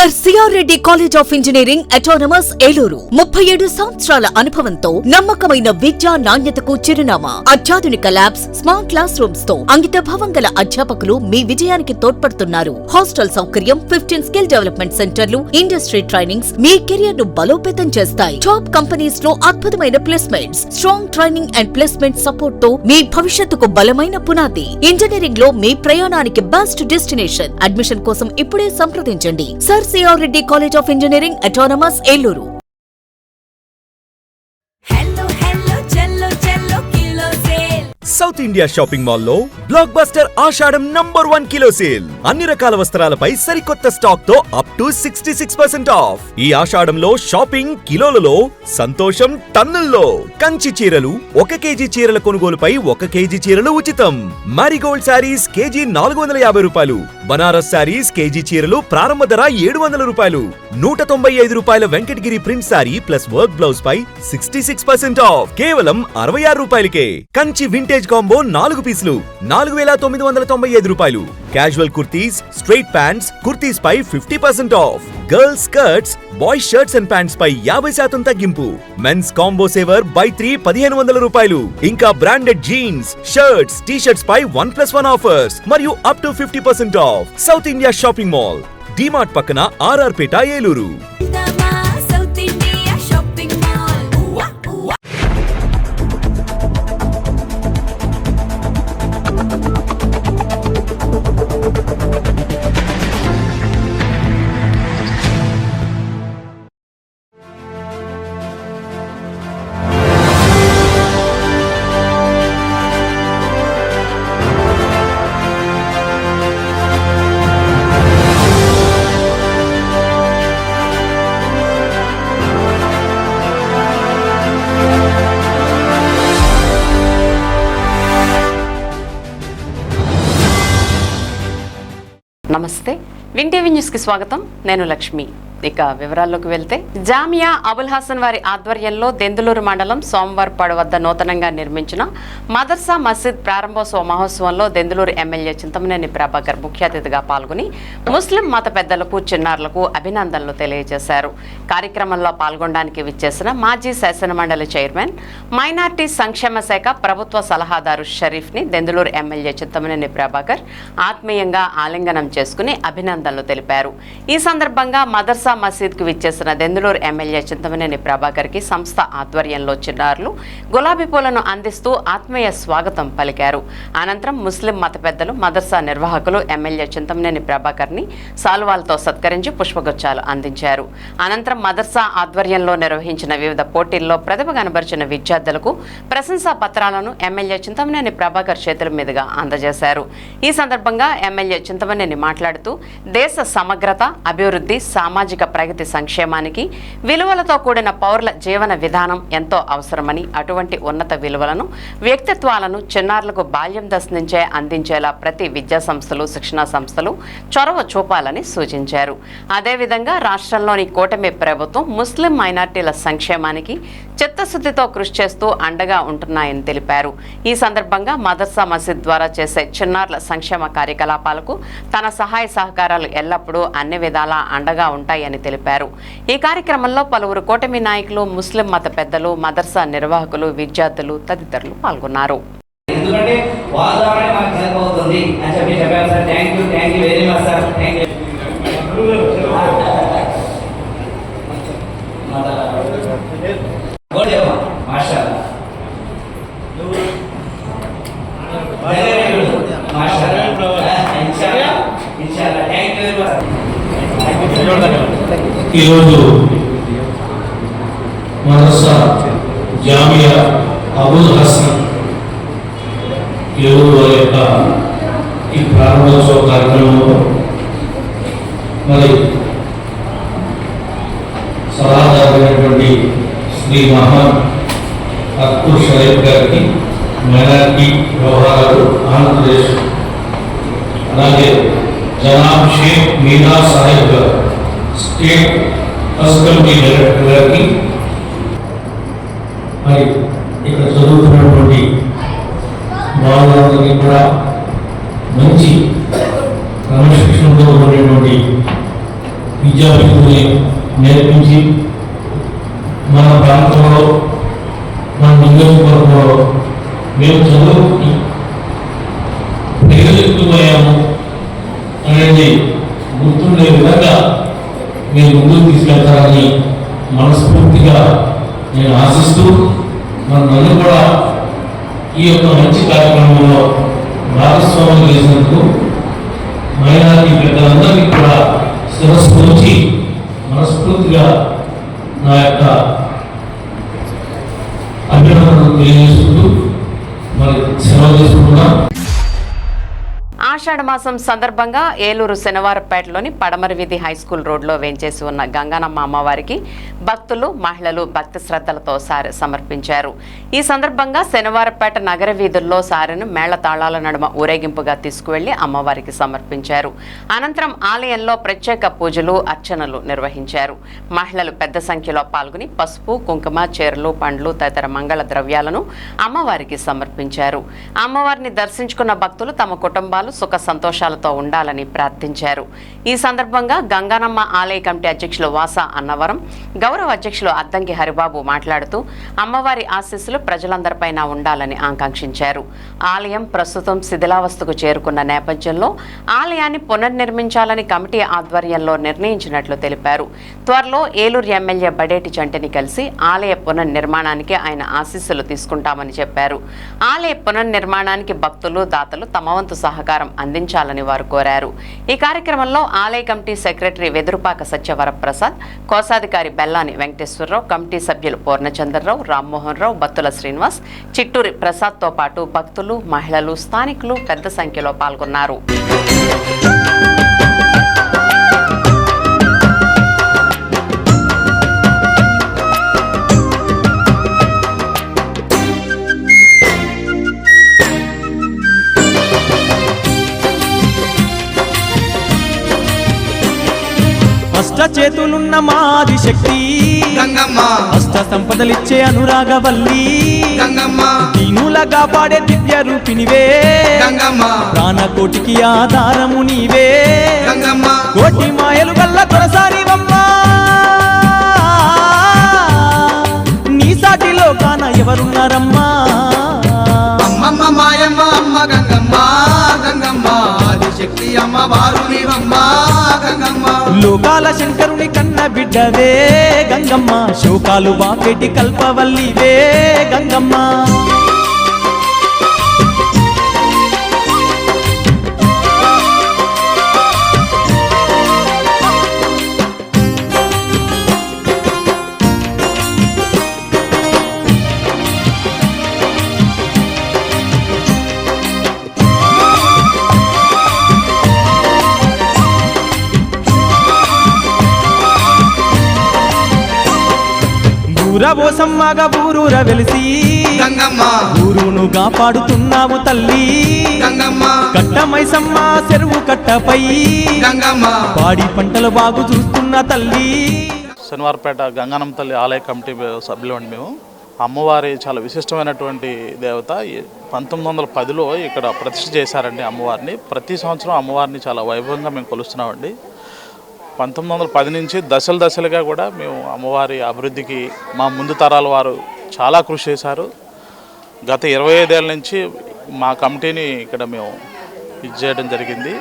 Sir CR Reddy college of engineering autonomous Eluru 37 సంవత్సరాల అనుభవంతో నమ్మకమైన విద్యా నాణ్యతకు చిరునామా. అత్యాధునిక ల్యాబ్స్, స్మార్ట్ క్లాస్ రూమ్స్ తో అంకితభావం గల అధ్యాపకులు మీ విజయానికి తోడ్పడుతున్నారు. హాస్టల్ సౌకర్యం, 15 స్కిల్ డెవలప్మెంట్ సెంటర్లు, ఇండస్ట్రీ ట్రైనింగ్స్ మీ కెరియర్ ను బలోపేతం చేస్తాయి. టాప్ కంపెనీస్ లో అద్భుతమైన placements, strong training and placement support తో మీ భవిష్యత్తుకు బలమైన పునాది. ఇంజనీరింగ్ లో మీ ప్రయాణానికి బెస్ట్ డెస్టినేషన్. అడ్మిషన్ కోసం ఇప్పుడే సంప్రదించండి. Sir CR Reddy college of engineering autonomous Eluru. South India shopping mall లో బ్లాక్ బస్టర్ ఆషాఢం #1 కిలో సేల్. అన్ని రకాల వస్త్రాలపై సరికొత్త స్టాక్ తో అప్ టు 66% ఆఫ్. ఈ ఆషాఢంలో షాపింగ్ కిలోలలో, సంతోషం టన్నుల్లో. కంచి చీరలు 1 కేజీ చీరల కొనుగోలుపై 1 కేజీ చీరలు ఉచితం. మారిగోల్డ్ శారీస్ కేజీ 450 రూపాయలు. బనారస్ శారీస్ కేజీ చీరలు ప్రారంభ ధర 700 రూపాయలు. 195 రూపాయల Venkatagiri print sari plus work blouse పై 66% ఆఫ్. కేవలం 66 రూపాయలకే. కంచి వింటేజ్ కాంబో 4 పీసులు 4995 రూపాయలు. Casual kurtis, straight pants, kurtis పై 50% off. Girls skirts, boys shirts and pants పై 50% తగ్గింపు. మెన్స్ కాంబో సేవర్ బై 3 1500 రూపాయలు. ఇంకా branded jeans, shirts, T shirts పై 1+1 ఆఫర్స్ మరియు up to 50% off. South India shopping mall, DMart పక్కన ఆర్ఆర్ పేట, ఏలూరు. నమస్తే, విన్ టీవీ న్యూస్ కి స్వాగతం. నేను లక్ష్మి. ఇక వివరాల్లోకి వెళ్తే, జామియా అబుల్ హసన్ వారి ఆధ్వర్యంలో దెందులూరు మండలం సోమవారపాడు వద్ద నూతనంగా నిర్మించిన మదర్సా మసీద్ ప్రారంభోత్సవ మహోత్సవంలో దెందులూరు ఎమ్మెల్యే చింతమనేని ప్రభాకర్ ముఖ్య అతిథిగా పాల్గొని ముస్లిం మత పెద్దలకు, చిన్నారులకు అభినందనలు తెలియజేశారు. కార్యక్రమంలో పాల్గొనడానికి విచ్చేసిన మాజీ శాసనమండలి చైర్మన్, మైనార్టీ సంక్షేమ శాఖ ప్రభుత్వ సలహాదారు షరీఫ్ ని దెందులూరు ఎమ్మెల్యే చింతమనేని ప్రభాకర్ ఆత్మీయంగా ఆలింగనం చేసుకుని అభినందనలు తెలిపారు. ఈ సందర్భంగా మదర్సా మసీద్ కు విచ్చేసిన దెందులూరు ఎమ్మెల్యే చింతమనేని ప్రభాకర్ కి సంస్థ ఆధ్వర్యంలో చిన్నారులు గులాబీ పూలను అందిస్తూ ఆత్మీయ స్వాగతం పలికారు. అనంతరం ముస్లిం మత పెద్దలు, మదర్సా నిర్వాహకులు ఎమ్మెల్యే చింతమనేని ప్రభాకర్ ని సాల్వాలతో సత్కరించి పుష్పగుచ్చాలు అందించారు. అనంతరం మదర్సా ఆధ్వర్యంలో నిర్వహించిన వివిధ పోటీల్లో ప్రతిభ కనబరిచిన విద్యార్థులకు ప్రశంసా పత్రాలను ఎమ్మెల్యే చింతమనేని ప్రభాకర్ చేతుల మీదుగా అందజేశారు. ఈ సందర్భంగా ఎమ్మెల్యే చింతమనేని మాట్లాడుతూ, దేశ సమగ్రత, అభివృద్ధి, సామాజిక ప్రగతి, సంక్షేమానికి విలువలతో కూడిన పౌరుల జీవన విధానం ఎంతో అవసరమని, అటువంటి ఉన్నత విలువలను, వ్యక్తిత్వాలను చిన్నారులకు బాల్యం దశ నుంచే అందించేలా ప్రతి విద్యా సంస్థలు, శిక్షణా సంస్థలు చొరవ చూపాలని సూచించారు. అదేవిధంగా రాష్ట్రంలోని కూటమి ప్రభుత్వం ముస్లిం మైనార్టీల సంక్షేమానికి చిత్తశుద్ధితో కృషి చేస్తూ అండగా ఉంటున్నాయని తెలిపారు. ఈ సందర్భంగా మదర్సా మసీద్ ద్వారా చేసే చిన్నారుల సంక్షేమ కార్యకలాపాలకు తన సహాయ సహకారాలు ఎల్లప్పుడూ అన్ని విధాలా అండగా ఉంటాయని తెలిపారు. ఈ కార్యక్రమంలో పలువురు కూటమి నాయకులు, ముస్లిం మత పెద్దలు, మదర్సా నిర్వాహకులు, విద్యార్థులు తదితరులు పాల్గొన్నారు. ఈరోజు మదర్సా జామియా అబుల్ హసన్ ఏలూరు వారి యొక్క ఈ ప్రారంభోత్సవ కార్యక్రమంలో మరి సలహాదారులైనటువంటి శ్రీ మహమ్మద్ అక్బర్ షరీఫ్ గారికి, మైనారిటీ వ్యవహారాలు ఆంధ్రప్రదేశ్, అలాగే జనాబ్ షేక్ మీనా సాహెబ్ గారు, స్టేట్ ట్రస్ట్ కమిటీ డైరెక్టర్ గారికి, మరి ఇక్కడ చదువుతున్నటువంటి బాలందరికీ కూడా మంచి క్రమశిక్షణతో ఉన్నటువంటి విద్యార్థుల్ని నేర్పించి మన ప్రాంతంలో మన నియోజకవర్గంలో మేము చదువుకుని ప్రయోజకులమయ్యాము అనేది గుర్తుండే విధంగా మీరు ముందుకు తీసుకెళ్తారని మనస్ఫూర్తిగా నేను ఆశిస్తూ నన్ను కూడా ఈ యొక్క మంచి కార్యక్రమంలో భాగస్వామ్యం చేసినందుకు మైనారిటీ పెద్దలందరికీ కూడా శిరస్సు నుంచి మనస్ఫూర్తిగా నా యొక్క అభినందనలు తెలియజేసుకుంటూ మరి సెలవు చేసుకుంటున్నాం. ఆషాఢ మాసం సందర్భంగా ఏలూరు శనివారపేటలోని పడమర వీధి హైస్కూల్ రోడ్లో వేంచేసి ఉన్న గంగానమ్మ అమ్మవారికి భక్తులు మహిళలు భక్తి శ్రద్ధలతో సారె సమర్పించారు. ఈ సందర్భంగా శనివారపేట నగర వీధుల్లో సారెను మేళ తాళాల నడుమ ఊరేగింపుగా తీసుకువెళ్లి అమ్మవారికి సమర్పించారు. అనంతరం ఆలయంలో ప్రత్యేక పూజలు అర్చనలు నిర్వహించారు. మహిళలు పెద్ద సంఖ్యలో పాల్గొని పసుపు కుంకుమ చీరలు పండ్లు తదితర మంగళ ద్రవ్యాలను అమ్మవారికి సమర్పించారు. అమ్మవారిని దర్శించుకున్న భక్తులు తమ కుటుంబాలు సుఖ సంతోషాలతో ఉండాలని ప్రార్థించారు. ఈ సందర్భంగా గంగానమ్మ ఆలయ కమిటీ అధ్యక్షులు వాస అన్నవరం, గౌరవ అధ్యక్షులు అద్దంకి హరిబాబు మాట్లాడుతూ అమ్మవారి ఆశీస్సులు ప్రజలందరిపైన ఉండాలని ఆకాంక్షించారు. ఆలయం ప్రస్తుతం శిథిలావస్థకు చేరుకున్న నేపథ్యంలో ఆలయాన్ని పునర్నిర్మించాలని కమిటీ ఆధ్వర్యంలో నిర్ణయించినట్లు తెలిపారు. త్వరలో ఏలూరు ఎమ్మెల్యే బడేటి చంటిని కలిసి ఆలయ పునర్నిర్మాణానికి ఆయన ఆశీస్సులు తీసుకుంటామని చెప్పారు. ఆలయ పునర్నిర్మాణానికి భక్తులు దాతలు తమ వంతు సహకారం అందించాలని వారు కోరారు. ఈ కార్యక్రమంలో ఆలయ కమిటీ సెక్రటరీ వెదురుపాక సత్యవరప్రసాద్, కోశాధికారి బెల్లాని వెంకటేశ్వరరావు, కమిటీ సభ్యులు పూర్ణచంద్రరావు, రామ్మోహన్ రావు, బత్తుల శ్రీనివాస్, చిట్టూరి ప్రసాద్తో పాటు భక్తులు మహిళలు స్థానికులు పెద్ద సంఖ్యలో పాల్గొన్నారు. అష్ట చేతులున్న మాది శక్తి గంగమ్మ, అష్ట సంపదలిచ్చే అనురాగవల్లి గంగమ్మ, దీనులగా పాడే దివ్య రూపినివే గంగమ్మ, ప్రాణకోటికి ఆధారము నీవే గంగమ్మ, కోటి మాయలు గల్ల దొరసారివమ్మా, నీ సాటిలో కాన ఎవరున్నారమ్మా, అమ్మమ్మ మాయమ్మ అమ్మ గంగమ్మ, గంగమ్మ ఆదిశక్తి అమ్మ వారు నీవమ్మ గంగమ్మ, లోకాల శంకరుని కన్న బిడ్డవే గంగమ్మ, శోకాలు బాపెటి కల్పవల్లివే గంగమ్మ. ఊరబోసమ్మగా ఊరూర వెలిసి గంగమ్మ, ఊరును కాపాడుతున్నావు తల్లి గంగమ్మ, కట్టమైసమ్మ చెరువు కట్టపై గంగమ్మ, పాడి పంటలు బాగు చూస్తున్న తల్లి. శనివారపేట గంగానమ్మ తల్లి ఆలయ కమిటీ సభ్యులు అండి మేము. అమ్మవారి చాలా విశిష్టమైనటువంటి దేవత. 1910లో ఇక్కడ ప్రతిష్ఠ చేశారండి అమ్మవారిని. ప్రతి సంవత్సరం అమ్మవారిని చాలా వైభవంగా మేము కొలుస్తున్నామండి. 1910 నుంచి దశలుగా కూడా మేము అమ్మవారి అభివృద్ధికి మా ముందు తరాల వారు చాలా కృషి చేశారు. గత 25 ఏళ్ళ నుంచి మా కమిటీని ఇక్కడ మేము ఇది చేయడం జరిగింది.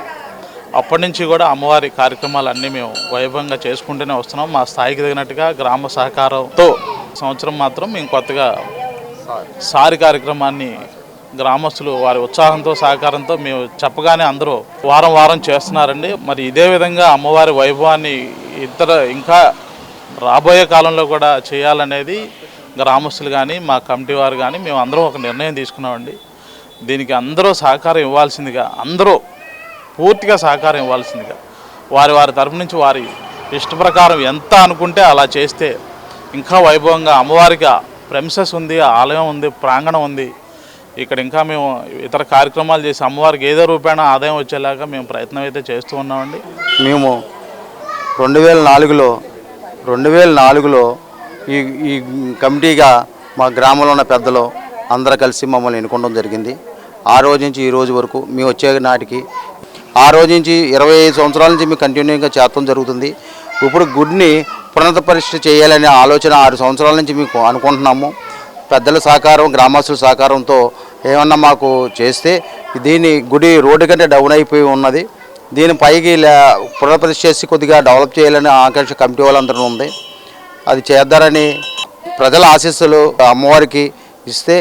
అప్పటి నుంచి కూడా అమ్మవారి కార్యక్రమాలన్నీ మేము వైభవంగా చేసుకుంటూనే వస్తున్నాం. మా స్థాయికి తగినట్టుగా గ్రామ సహకారంతో సంవత్సరం మాత్రం మేము కొత్తగా సారి కార్యక్రమాన్ని గ్రామస్తులు వారి ఉత్సాహంతో సహకారంతో మేము చెప్పగానే అందరూ వారం చేస్తున్నారండి. మరి ఇదే విధంగా అమ్మవారి వైభవాన్ని ఇంకా రాబోయే కాలంలో కూడా చేయాలనేది గ్రామస్తులు కానీ మా కమిటీ వారు కానీ మేము అందరం ఒక నిర్ణయం తీసుకున్నామండి. దీనికి అందరూ సహకారం ఇవ్వాల్సిందిగా, అందరూ పూర్తిగా సహకారం ఇవ్వాల్సిందిగా, వారి తరపు నుంచి వారి ఇష్ట ప్రకారం ఎంత అనుకుంటే అలా చేస్తే ఇంకా వైభవంగా అమ్మవారికి ప్రెమిసెస్ ఉంది, ఆలయం ఉంది, ప్రాంగణం ఉంది. ఇక్కడ ఇంకా మేము ఇతర కార్యక్రమాలు చేసి అమ్మవారికి ఏదో రూపాయన ఆదాయం వచ్చేలాగా మేము ప్రయత్నం అయితే చేస్తూ ఉన్నామండి. మేము 2004లో ఈ కమిటీగా మా గ్రామంలో ఉన్న పెద్దలు అందరూ కలిసి మమ్మల్ని ఎన్నుకోవడం జరిగింది. ఆ రోజు నుంచి ఈ రోజు వరకు మేము వచ్చే నాటికి ఆ రోజు నుంచి 25 సంవత్సరాల నుంచి మేము కంటిన్యూగా చేరడం జరుగుతుంది. ఇప్పుడు గుడిని పునరుద్ధ పరిష్ఠ చేయాలనే ఆలోచన 6 సంవత్సరాల నుంచి మీకు అనుకుంటున్నాము. పెద్దల సహకారం, గ్రామస్తుల సహకారంతో ఏమన్నా మాకు చేస్తే దీని గుడి రోడ్డు కంటే డౌన్ అయిపోయి ఉన్నది. దీని పైకి పునఃప్రతిష్ఠ చేసి కొద్దిగా డెవలప్ చేయాలని ఆకాంక్ష కమిటీ వాళ్ళందరూ ఉంది. అది చేద్దారని ప్రజల ఆశీస్సులు అమ్మవారికి ఇస్తే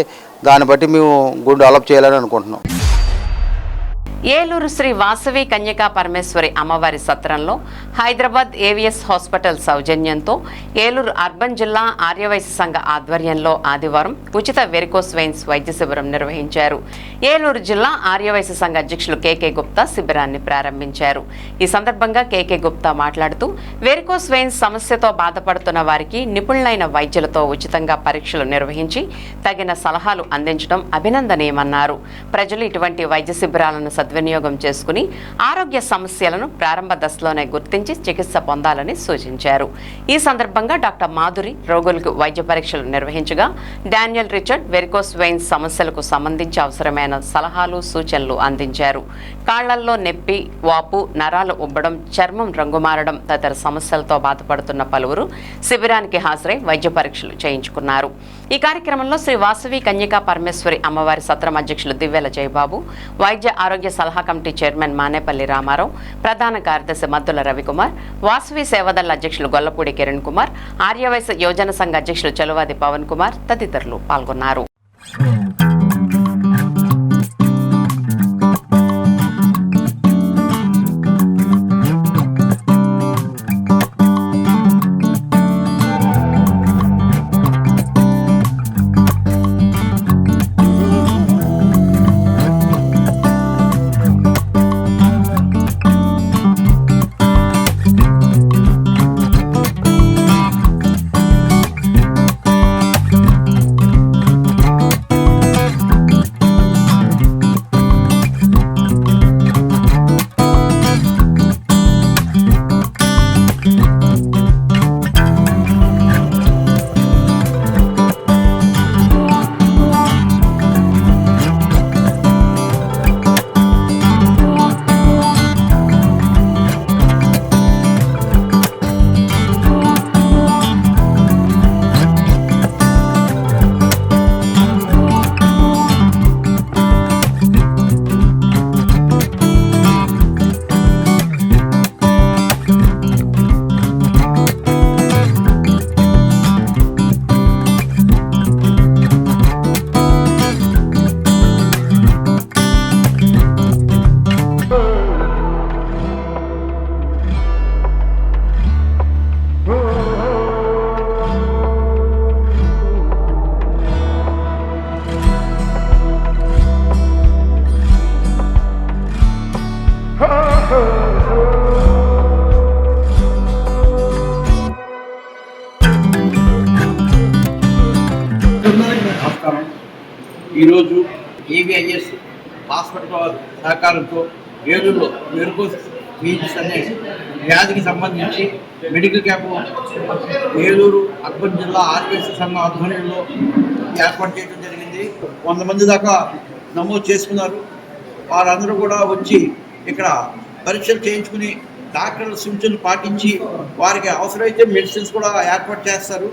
దాన్ని బట్టి మేము గుడి డెవలప్ చేయాలని అనుకుంటున్నాం. ఏలూరు శ్రీ వాసవి కన్యకా పరమేశ్వరి అమ్మవారి సత్రంలో హైదరాబాద్ ఏవిఎస్ హాస్పిటల్ సౌజన్యంతో ఏలూరు అర్బన్ జిల్లా ఆర్యవైశ్య సంఘ ఆధ్వర్యంలో ఆదివారం ఉచిత వెరికోస్ వెయిన్స్ వైద్య శిబిరం నిర్వహించారు. ఏలూరు జిల్లా ఆర్యవైశ్య సంఘ అధ్యక్షులు కేకే గుప్తా శిబిరాన్ని ప్రారంభించారు. ఈ సందర్భంగా కేకే గుప్తా మాట్లాడుతూ వెరికోస్ వెయిన్స్ సమస్యతో బాధపడుతున్న వారికి నిపుణులైన వైద్యులతో ఉచితంగా పరీక్షలు నిర్వహించి తగిన సలహాలు అందించడం అభినందనీయమన్నారు. ప్రజలు ఇటువంటి వైద్య శిబిరాలను సద్వినియోగం చేసుకుని ఆరోగ్య సమస్యలను ప్రారంభ దశలోనే గుర్తించి చికిత్స పొందాలని సూచించారు. ఈ సందర్భంగా డాక్టర్ మాధురి రోగులకు వైద్య పరీక్షలు నిర్వహించగా డానియల్ రిచర్డ్ వెరికోస్ వెయిన్స్ సమస్యలకు సంబంధించి అవసరమైన సలహాలు సూచనలు అందించారు. కాళ్లల్లో నొప్పి, వాపు, నరాలు ఉబ్బడం, చర్మం రంగు మారడం తదితర సమస్యలతో బాధపడుతున్న పలువురు శిబిరానికి హాజరై వైద్య పరీక్షలు చేయించుకున్నారు. ఈ కార్యక్రమంలో శ్రీ వాసవి కన్యకా పరమేశ్వరి అమ్మవారి సత్రం అధ్యక్షులు దివ్యల జయబాబు, వైద్య ఆరోగ్య సలహా కమిటీ చైర్మన్ మానేపల్లి రామారావు, ప్రధాన కార్యదర్శి మద్దుల రవికుమార్, వాసవి సేవాదళ అధ్యక్షులు గొల్లపూడి కిరణ్ కుమార్, ఆర్యవైశ్య యోజన సంఘ అధ్యక్షులు చలువాది పవన్ కుమార్ తదితరులు పాల్గొన్నారు. నమస్కారం. ఈరోజు ఏవిఐఎస్ హాస్పిటల్ వారి సహకారంతో ఏలూరులో వెరికోస్ వెయిన్స్ అనే వ్యాధికి సంబంధించి మెడికల్ క్యాంపు ఏలూరు అర్బన్ జిల్లా ఆర్యవైశ్య సంఘం ఆధ్వర్యంలో ఏర్పాటు చేయడం జరిగింది. 100 మంది దాకా నమోదు చేసుకున్నారు. వారందరూ కూడా వచ్చి ఇక్కడ పరీక్షలు చేయించుకుని డాక్టర్ల సూచనలు పాటించి వారికి అవసరమైతే మెడిసిన్స్ కూడా ఏర్పాటు చేస్తారు.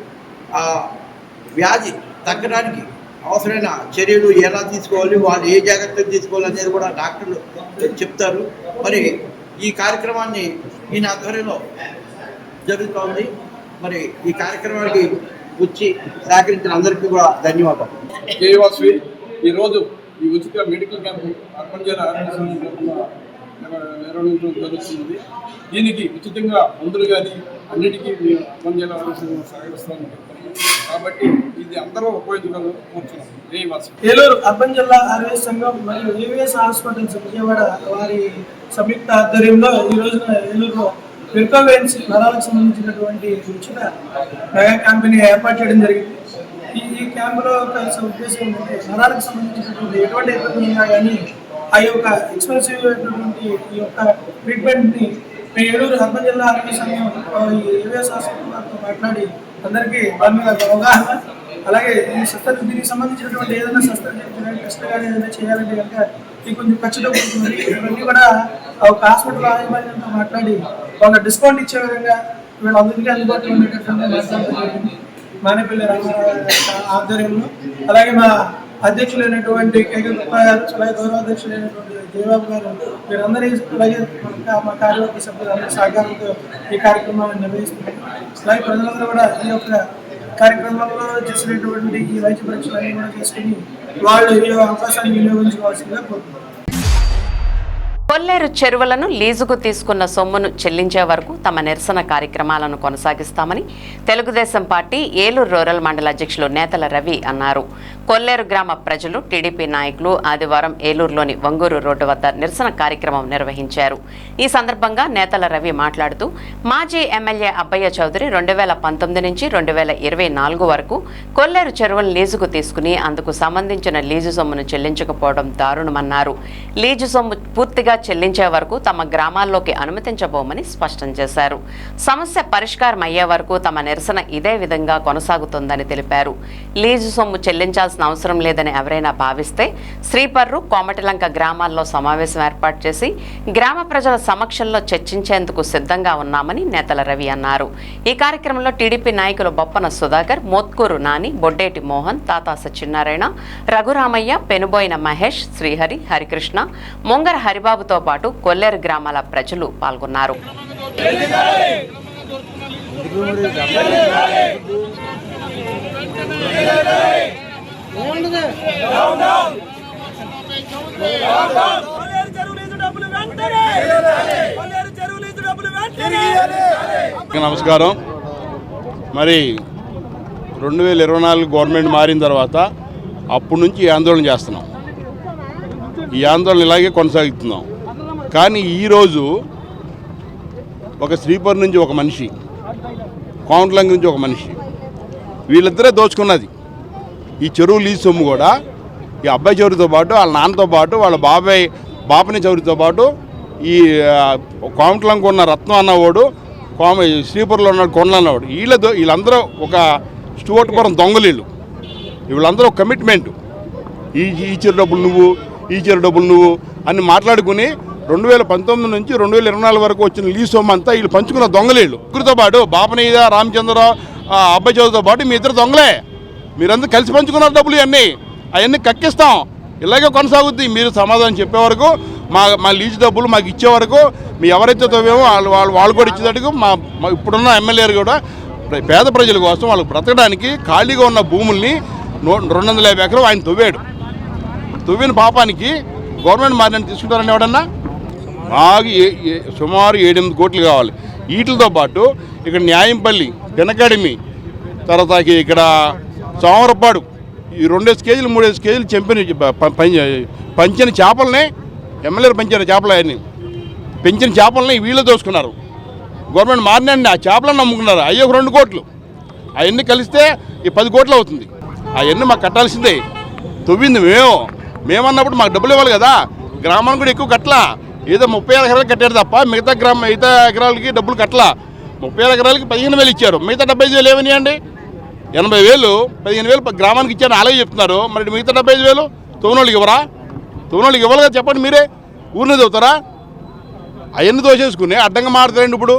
వ్యాధి తగ్గడానికి అవసరమైన చర్యలు ఎలా తీసుకోవాలి, వాళ్ళు ఏ జాగ్రత్తలు తీసుకోవాలి అనేది కూడా డాక్టర్లు చెప్తారు. మరి ఈ కార్యక్రమాన్ని ఈయన ఆధ్వర్యంలో జరుగుతోంది. మరి ఈ కార్యక్రమానికి వచ్చి సహకరించిన అందరికీ కూడా ధన్యవాదాలు. జయవాసవి ఈరోజు ఈ ఉచిత మెడికల్ క్యాంపు అర్బన్ జిల్లా నిర్వహించడం జరుగుతుంది. దీనికి ఉచితంగా మందులు కానీ అన్నిటికీ మేము అర్బన్ జిల్లా సహకరిస్తామని చెప్తాము. కాబట్టి ఇది అందరూ ఉపయోగించుకోవాలనుకుంటున్నాం. ఏలూరు అర్బన్ జిల్లా ఆర్యవైశ్య సంఘం మరియు ఏవిఎస్ హాస్పిటల్స్ విజయవాడ వారి సంయుక్త ఆధ్వర్యంలో ఈ రోజున ఏలూరులో వెరికోస్ వెయిన్స్ నరాలకు సంబంధించినటువంటి ఉచిత మెగా క్యాంపెయిన్ ఏర్పాటు చేయడం జరిగింది. ఈ క్యాంపులో ఒక ఉద్దేశం ఏంటంటే నరాలకు సంబంధించినటువంటి ఎటువంటి ఇబ్బందులు ఉన్నా కానీ ఆ యొక్క ఎక్స్పెన్సివ్ అయినటువంటి ఈ యొక్క ట్రీట్మెంట్ని ఏలూరు అర్బన్ జిల్లా ఆర్యవైశ్య సంఘం ఏవిఎస్ హాస్పిటల్ వారితో మాట్లాడి అందరికీ దాని మీద అవగాహన, అలాగే ఈ దీనికి సంబంధించినటువంటి ఏదైనా శస్త్రచికిత్స టెస్ట్ కానీ ఏదైనా చేయాలంటే కనుక ఇది కొంచెం ఖర్చుతో కూడుతుంది. ఇవన్నీ కూడా ఒక హాస్పిటల్ యాజమాన్యంతో మాట్లాడి వాళ్ళ డిస్కౌంట్ ఇచ్చే విధంగా వీళ్ళందరికీ అందుబాటులో ఉండేటటువంటి మాట్లాడుతుంది మానేపల్లి రామారావు ఆధ్వర్యంలో. అలాగే మా అధ్యక్షులైనటువంటి కేకే గుప్తా గారు, అలాగే గౌరవాధ్యక్షులైనటువంటి జయబాబు గారు, వీరందరి అలాగే మా కార్యవర్గ సభ్యులందరి సహకారంతో ఈ కార్యక్రమాన్ని నిర్వహిస్తున్నాం. అలాగే ప్రజలందరూ కూడా ఈ యొక్క కార్యక్రమంలో చేసినటువంటి ఈ వైద్య పరీక్షలన్నీ కూడా చేసుకుని వాళ్ళు ఈ అవకాశాన్ని వినియోగించుకోవాల్సిందిగా కోరుతున్నాం. కొల్లేరు చెరువులను లీజుకు తీసుకున్న సొమ్మును చెల్లించే వరకు తమ నిరసన కార్యక్రమాలను కొనసాగిస్తామని తెలుగుదేశం పార్టీ ఏలూరు రూరల్ మండల అధ్యక్షులు నేతల రవి అన్నారు. కొల్లేరు గ్రామ ప్రజలు, టీడీపీ నాయకులు ఆదివారం ఏలూరులోని వంగూరు రోడ్డు వద్ద నిరసన కార్యక్రమం నిర్వహించారు. ఈ సందర్భంగా నేతల రవి మాట్లాడుతూ మాజీ ఎమ్మెల్యే అబ్బయ్య చౌదరి 2019 నుంచి 2024 వరకు కొల్లేరు చెరువులను లీజుకు తీసుకుని అందుకు సంబంధించిన లీజు సొమ్మును చెల్లించకపోవడం దారుణమన్నారు. లీజు సొమ్ము పూర్తిగా చెల్లించే వరకు తమ గ్రామాల్లోకి అనుమతించబోమని స్పష్టం చేశారు. సమస్య పరిష్కారం అయ్యే వరకు తమ నిరసన ఇదే విధంగా కొనసాగుతుందని తెలిపారు. లీజు సొమ్ము చెల్లించాల్సిన అవసరం లేదని ఎవరైనా భావిస్తే శ్రీపర్రు, కోమటిలంక గ్రామాల్లో సమావేశం ఏర్పాటు చేసి గ్రామ ప్రజల సమక్షంలో చర్చించేందుకు సిద్ధంగా ఉన్నామని నేతల రవి అన్నారు. ఈ కార్యక్రమంలో టీడీపీ నాయకులు బొప్పన సుధాకర్, మోత్కూరు నాని, బొడ్డేటి మోహన్, తాతా సత్యనారాయణ, రఘురామయ్య, పెనుబోయిన మహేష్, శ్రీహరి, హరికృష్ణ, ముంగర హరిబాబుతో పాటు కొల్లేరు గ్రామాల ప్రజలు పాల్గొన్నారు. నమస్కారం. మరి 2024 గవర్నమెంట్ మారిన తర్వాత అప్పటి నుంచి ఈ ఆందోళన చేస్తున్నాం. ఈ ఆందోళన ఇలాగే కొనసాగుతున్నాం. కానీ ఈరోజు ఒక శ్రీపర్ నుంచి ఒక మనిషి, కోమటిలంక నుంచి ఒక మనిషి, వీళ్ళిద్దరే దోచుకున్నది. ఈ చెరువు లీజు సొమ్ము కూడా ఈ అబ్బాయి చౌరితో పాటు, వాళ్ళ నాన్నతో పాటు, వాళ్ళ బాపని చౌరితో పాటు, ఈ కోమటిలంక ఉన్న రత్నం అన్నవాడు, శ్రీపూర్లో ఉన్న కొండలు అన్నవాడు, వీళ్ళందరూ ఒక స్టూవర్ట్పురం దొంగలీళ్ళు. వీళ్ళందరూ ఒక కమిట్మెంట్. ఈ చెరు డబ్బులు నువ్వు, ఈ చెరు డబ్బులు నువ్వు అని మాట్లాడుకుని 2019 నుంచి 2024 వరకు వచ్చిన లీజు సొమ్ము అంతా వీళ్ళు పంచుకున్న దొంగలీళ్ళు. ముగ్గురితో పాటు బాపనయ్య, రామచంద్రరావు, అబ్బాయి చౌదరితో పాటు మీ ఇద్దరు దొంగలే. మీరందరూ కలిసి పంచుకున్న డబ్బులు అవన్నీ కక్కిస్తాం. ఇలాగే కొనసాగుద్ది. మీరు సమాధానం చెప్పే వరకు, మా లీజు డబ్బులు మాకు ఇచ్చే వరకు, మీ ఎవరైతే తవ్వేమో వాళ్ళు కూడా ఇచ్చేటట్టుకు మా ఇప్పుడున్న ఎమ్మెల్యేలు కూడా పేద ప్రజల కోసం వాళ్ళకి బ్రతకడానికి ఖాళీగా ఉన్న భూముల్ని 250 ఎకరాలు ఆయన తవ్విన పాపానికి గవర్నమెంట్ మారినట్టు తీసుకుంటారని ఎవడన్నా? మాకు సుమారు 7-8 కోట్లు కావాలి. వీటితో పాటు ఇక్కడ న్యాయంపల్లి, పెనకడిమి, తర్వాత ఇక్కడ సోమరపాడు, ఈ 2 కేజీలు 3 కేజీలు పంచిన చేపలని, ఎమ్మెల్యేలు పంచిన చేపలు అవన్నీ పెంచిన చేపలని వీళ్ళు దోసుకున్నారు. గవర్నమెంట్ మారినండి ఆ చేపలను నమ్ముకున్నారు. అయ్యో 2 కోట్లు, అవన్నీ కలిస్తే ఈ 10 కోట్లు అవుతుంది. అవన్నీ మాకు కట్టాల్సిందే. తవ్వింది మేమన్నప్పుడు మాకు డబ్బులు ఇవ్వాలి కదా. గ్రామానికి కూడా ఎక్కువ కట్టలా, ఏదో 30 ఎకరాలు కట్టారు తప్ప మిగతా ఎకరాలకి డబ్బులు కట్టలా. 30 ఎకరాలకి 15,000 ఇచ్చారు, మిగతా 75,000 ఏమనియండి? 80,000, 15,000 గ్రామానికి ఇచ్చారు. అలాగే చెప్తున్నారు. మరి మిగతా 75,000 తోనోళ్ళకి ఇవ్వరా? తోనోళ్ళకి ఇవ్వాలి కదా, చెప్పండి. మీరే ఊరిని చదువుతారా? అవన్నీ దోచేసుకుని అడ్డంగా మారుతారండి. ఇప్పుడు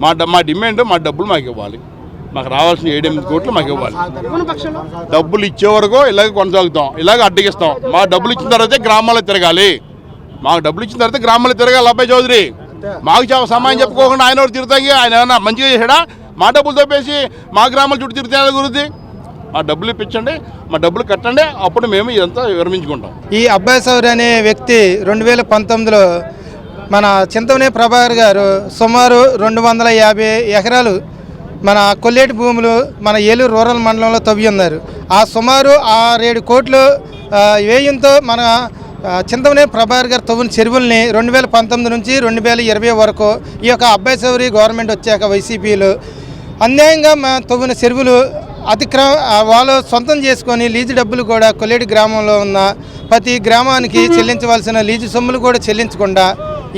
మా డిమాండ్, మా డబ్బులు మాకు ఇవ్వాలి. మాకు రావాల్సిన 7-8 కోట్లు మాకు ఇవ్వాలి. డబ్బులు ఇచ్చే వరకు ఇలాగే కొనసాగుతాం, ఇలాగే అడ్డగిస్తాం. మా డబ్బులు ఇచ్చిన తర్వాత గ్రామాల్లో తిరగాలి. మాకు డబ్బులు ఇచ్చిన తర్వాత గ్రామాల్లో తిరగాలి. అబ్బాయి చౌదరి మాకు సమాధానం చెప్పుకోకుండా ఆయన ఒకటి తిరుగుతాయి. ఆయన ఏమన్నా మంచిగా చేశాడా? మా డబ్బులు తప్పేసి మా గ్రామాల చుట్టూ తిరుగుతే గురించి మా డబ్బులు ఇప్పించండి, మా డబ్బులు కట్టండి, అప్పుడు మేము ఇదంతా విరమించుకుంటాం. ఈ అబ్బాయి చౌదరి అనే వ్యక్తి 2019లో మన చింతమనే ప్రభాకర్ గారు సుమారు 250 ఎకరాలు మన కొల్లేటి భూములు మన ఏలూరు రూరల్ మండలంలో తవ్వి ఉన్నారు. ఆ సుమారు 6-7 కోట్లు వ్యయంతో మన చింతమనే ప్రభాకర్ గారు తవ్విన చెరువుల్ని 2019 నుంచి 2020 వరకు ఈ యొక్క అబ్బాయి చౌదరి గవర్నమెంట్ వచ్చాక వైసీపీలు అన్యాయంగా తవ్విన చెరువులు వాళ్ళు సొంతం చేసుకొని లీజు డబ్బులు కూడా కొల్లేటి గ్రామంలో ఉన్న ప్రతి గ్రామానికి చెల్లించవలసిన లీజు సొమ్ములు కూడా చెల్లించకుండా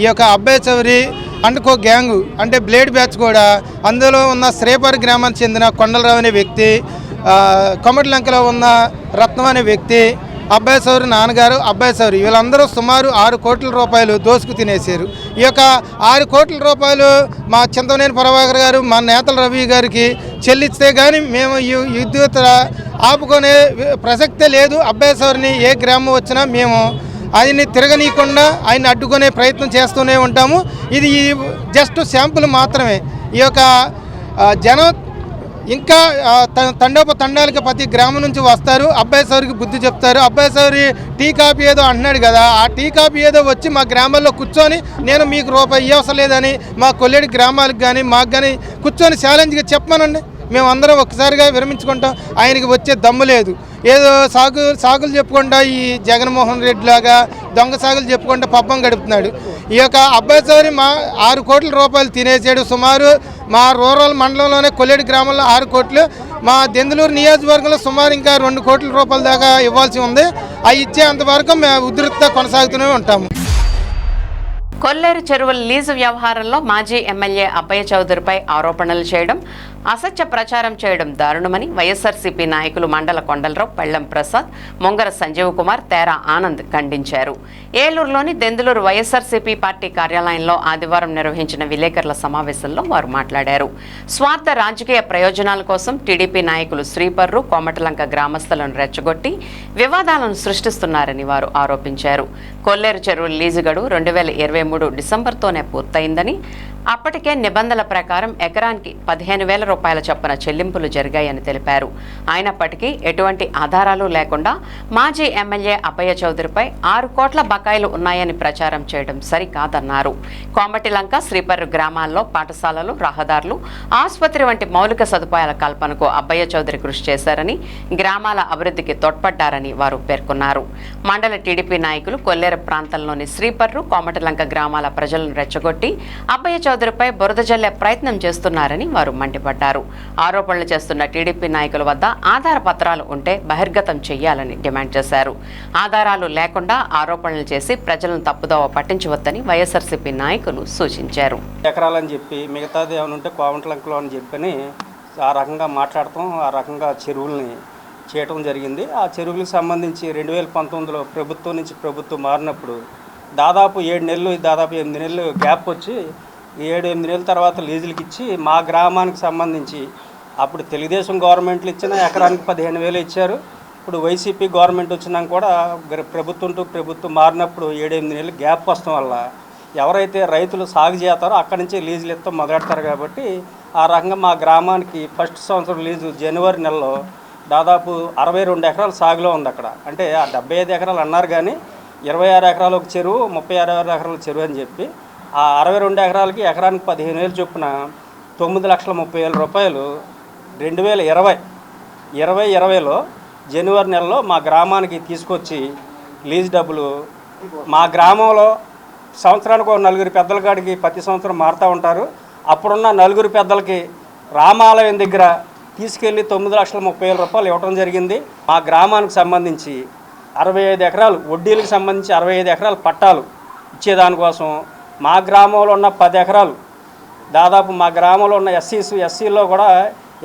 ఈ యొక్క అబ్బాయి చౌదరి అంటుకో గ్యాంగు అంటే బ్లేడ్ బ్యాచ్ కూడా అందులో ఉన్న శ్రీపర్ గ్రామానికి చెందిన కొండలరావు అనే వ్యక్తి, కొమటిలంకలో ఉన్న రత్నం అనే వ్యక్తి, అబ్బాయి సౌరి నాన్నగారు, అబ్బాయి సౌరి వీళ్ళందరూ సుమారు 6 కోట్ల రూపాయలు దోసుకు తినేశారు. ఈ యొక్క 6 కోట్ల రూపాయలు మా చింతమనేని ప్రభాకర్ గారు, మా నేతల రవి గారికి చెల్లిస్తే కానీ మేము ఈ విద్యుత్ ఆపుకునే ప్రసక్తే లేదు. అబ్బాయి సౌరిని ఏ గ్రామం వచ్చినా మేము ఆయన్ని తిరగనీయకుండా ఆయన్ని అడ్డుకునే ప్రయత్నం చేస్తూనే ఉంటాము. ఇది జస్ట్ శాంపుల్ మాత్రమే. ఈ యొక్క జనం ఇంకా తండోపతండాలకి ప్రతి గ్రామం నుంచి వస్తారు, అబ్బాయి సౌరికి బుద్ధి చెప్తారు. అబ్బాయి సౌరి టీ కాపీ ఏదో అంటున్నాడు కదా, ఆ టీ కాపీ ఏదో వచ్చి మా గ్రామాల్లో కూర్చొని నేను మీకు రూపాయి ఇవ్వవసరం లేదని మా కొల్లేడి గ్రామాలకు కానీ మాకు కానీ కూర్చొని ఛాలెంజ్గా చెప్పమనండి, మేము అందరం ఒక్కసారిగా విరమించుకుంటాం. ఆయనకి వచ్చే దమ్ము లేదు. ఏదో సాగులు చెప్పుకుంటా ఈ జగన్మోహన్ రెడ్డి లాగా దొంగ సాగులు చెప్పుకుంటా పబ్బం గడుపుతున్నాడు. ఈ యొక్క అబ్బాయి సౌరి మా 6 కోట్ల రూపాయలు తినేసాడు. సుమారు మా రూరల్ మండలంలోనే కొల్లేడి గ్రామంలో 6 కోట్లు, మా దెందులూరు నియోజకవర్గంలో సుమారు ఇంకా 2 కోట్ల రూపాయల దాకా ఇవ్వాల్సి ఉంది. అవి ఇచ్చేంతవరకు మేము ఉధృతంగా కొనసాగుతూనే ఉంటాము. కొల్లేరు చెరువుల లీజు వ్యవహారంలో మాజీ ఎమ్మెల్యే అబ్బయ్య చౌదరిపై ఆరోపణలు చేయడం, అసత్య ప్రచారం చేయడం దారుణమని వైఎస్ఆర్సీపీ నాయకులు మండల కొండలరావు, పెళ్లం ప్రసాద్, మొంగర సంజీవ్ కుమార్, తేరా ఆనంద్ ఖండించారు. ఏలూరులోని దెందులూరు వైఎస్ఆర్సీపీ పార్టీ కార్యాలయంలో ఆదివారం నిర్వహించిన విలేకరుల సమావేశంలో వారు మాట్లాడారు. స్వార్థ రాజకీయ ప్రయోజనాల కోసం టీడీపీ నాయకులు శ్రీపర్రు, కోమటలంక గ్రామస్తులను రెచ్చగొట్టి వివాదాలను సృష్టిస్తున్నారని వారు ఆరోపించారు. కొల్లేరు చెరువుల లీజు గడువు 2023 డిసెంబర్తోనే పూర్తయిందని, అప్పటికే నిబంధనల ప్రకారం ఎకరానికి 15,000 రూపాయల చొప్పున చెల్లింపులు జరిగాయని తెలిపారు. అయినప్పటికీ ఎటువంటి ఆధారాలు లేకుండా మాజీ ఎమ్మెల్యే అబ్బయ్య చౌదరిపై 6 కోట్ల బకాయిలు ఉన్నాయని ప్రచారం చేయడం సరికాదన్నారు. కోమటిలంక, శ్రీపర్రు గ్రామాల్లో పాఠశాలలు, రహదారులు, ఆసుపత్రి వంటి మౌలిక సదుపాయాల కల్పనకు అబ్బయ్య చౌదరి కృషి చేశారని, గ్రామాల అభివృద్ధికి తోడ్పడ్డారని వారు పేర్కొన్నారు. మండల టీడీపీ నాయకులు కొల్లేరు ప్రాంతంలోని శ్రీపర్రు, కోమటిలంక గ్రామాల ప్రజలను రెచ్చగొట్టి అబ్బయ్య చౌదరిపై బురద జల్లే ప్రయత్నం చేస్తున్నారని వారు మండిపడ్డారు. ఆరోపణలు చేస్తున్న టీడీపీ నాయకుల వద్ద ఆధార పత్రాలు ఉంటే బహిర్గతం చేయాలని డిమాండ్ చేశారు. ఆధారాలు లేకుండా ఆరోపణలు చేసి ప్రజలను తప్పుదోవ పట్టించవద్దని వైఎస్ఆర్సీపీ నాయకులు సూచించారు. ఎకరాలని చెప్పి మిగతాది ఏమైనా ఉంటే కోమటలంకలో అని చెప్పని ఆ రకంగా మాట్లాడటం, ఆ రకంగా చెరువుల్ని చేయటం జరిగింది. ఆ చెరువులకు సంబంధించి 2019లో ప్రభుత్వం నుంచి ప్రభుత్వం మారినప్పుడు దాదాపు 7 నెలలు, దాదాపు 8 నెలలు గ్యాప్ వచ్చి 7-8 నెలల తర్వాత లీజులకి ఇచ్చి మా గ్రామానికి సంబంధించి అప్పుడు తెలుగుదేశం గవర్నమెంట్లు ఇచ్చిన ఎకరానికి 15,000 ఇచ్చారు. ఇప్పుడు వైసీపీ గవర్నమెంట్ వచ్చినాక కూడా ప్రభుత్వం మారినప్పుడు 7-8 నెలలు గ్యాప్ వస్తాం వల్ల ఎవరైతే రైతులు సాగు చేస్తారో అక్కడి నుంచి లీజులు ఇస్తాం మొదలెడతారు. కాబట్టి ఆ రకంగా మా గ్రామానికి ఫస్ట్ సంవత్సరం లీజు జనవరి నెలలో దాదాపు 62 ఎకరాలు సాగులో ఉంది. అక్కడ అంటే ఆ 75 ఎకరాలు అన్నారు కానీ 26 ఎకరాలు ఒక చెరువు, 36 ఎకరాల చెరువు అని చెప్పి ఆ 62 ఎకరాలకి ఎకరానికి 15,000 చొప్పున 9,30,000 రూపాయలు 2020లో జనవరి నెలలో మా గ్రామానికి తీసుకొచ్చి లీజ్ డబ్బులు మా గ్రామంలో సంవత్సరానికి 4 పెద్దల కాడికి ప్రతి సంవత్సరం మారుతూ ఉంటారు. అప్పుడున్న 4 పెద్దలకి రామాలయం దగ్గర తీసుకెళ్ళి 9,30,000 రూపాయలు ఇవ్వడం జరిగింది. మా గ్రామానికి సంబంధించి 65 ఎకరాలు వడ్డీలకు సంబంధించి 65 ఎకరాలు పట్టాలు ఇచ్చేదానికోసం మా గ్రామంలో ఉన్న 10 ఎకరాలు దాదాపు మా గ్రామంలో ఉన్న ఎస్సీలో కూడా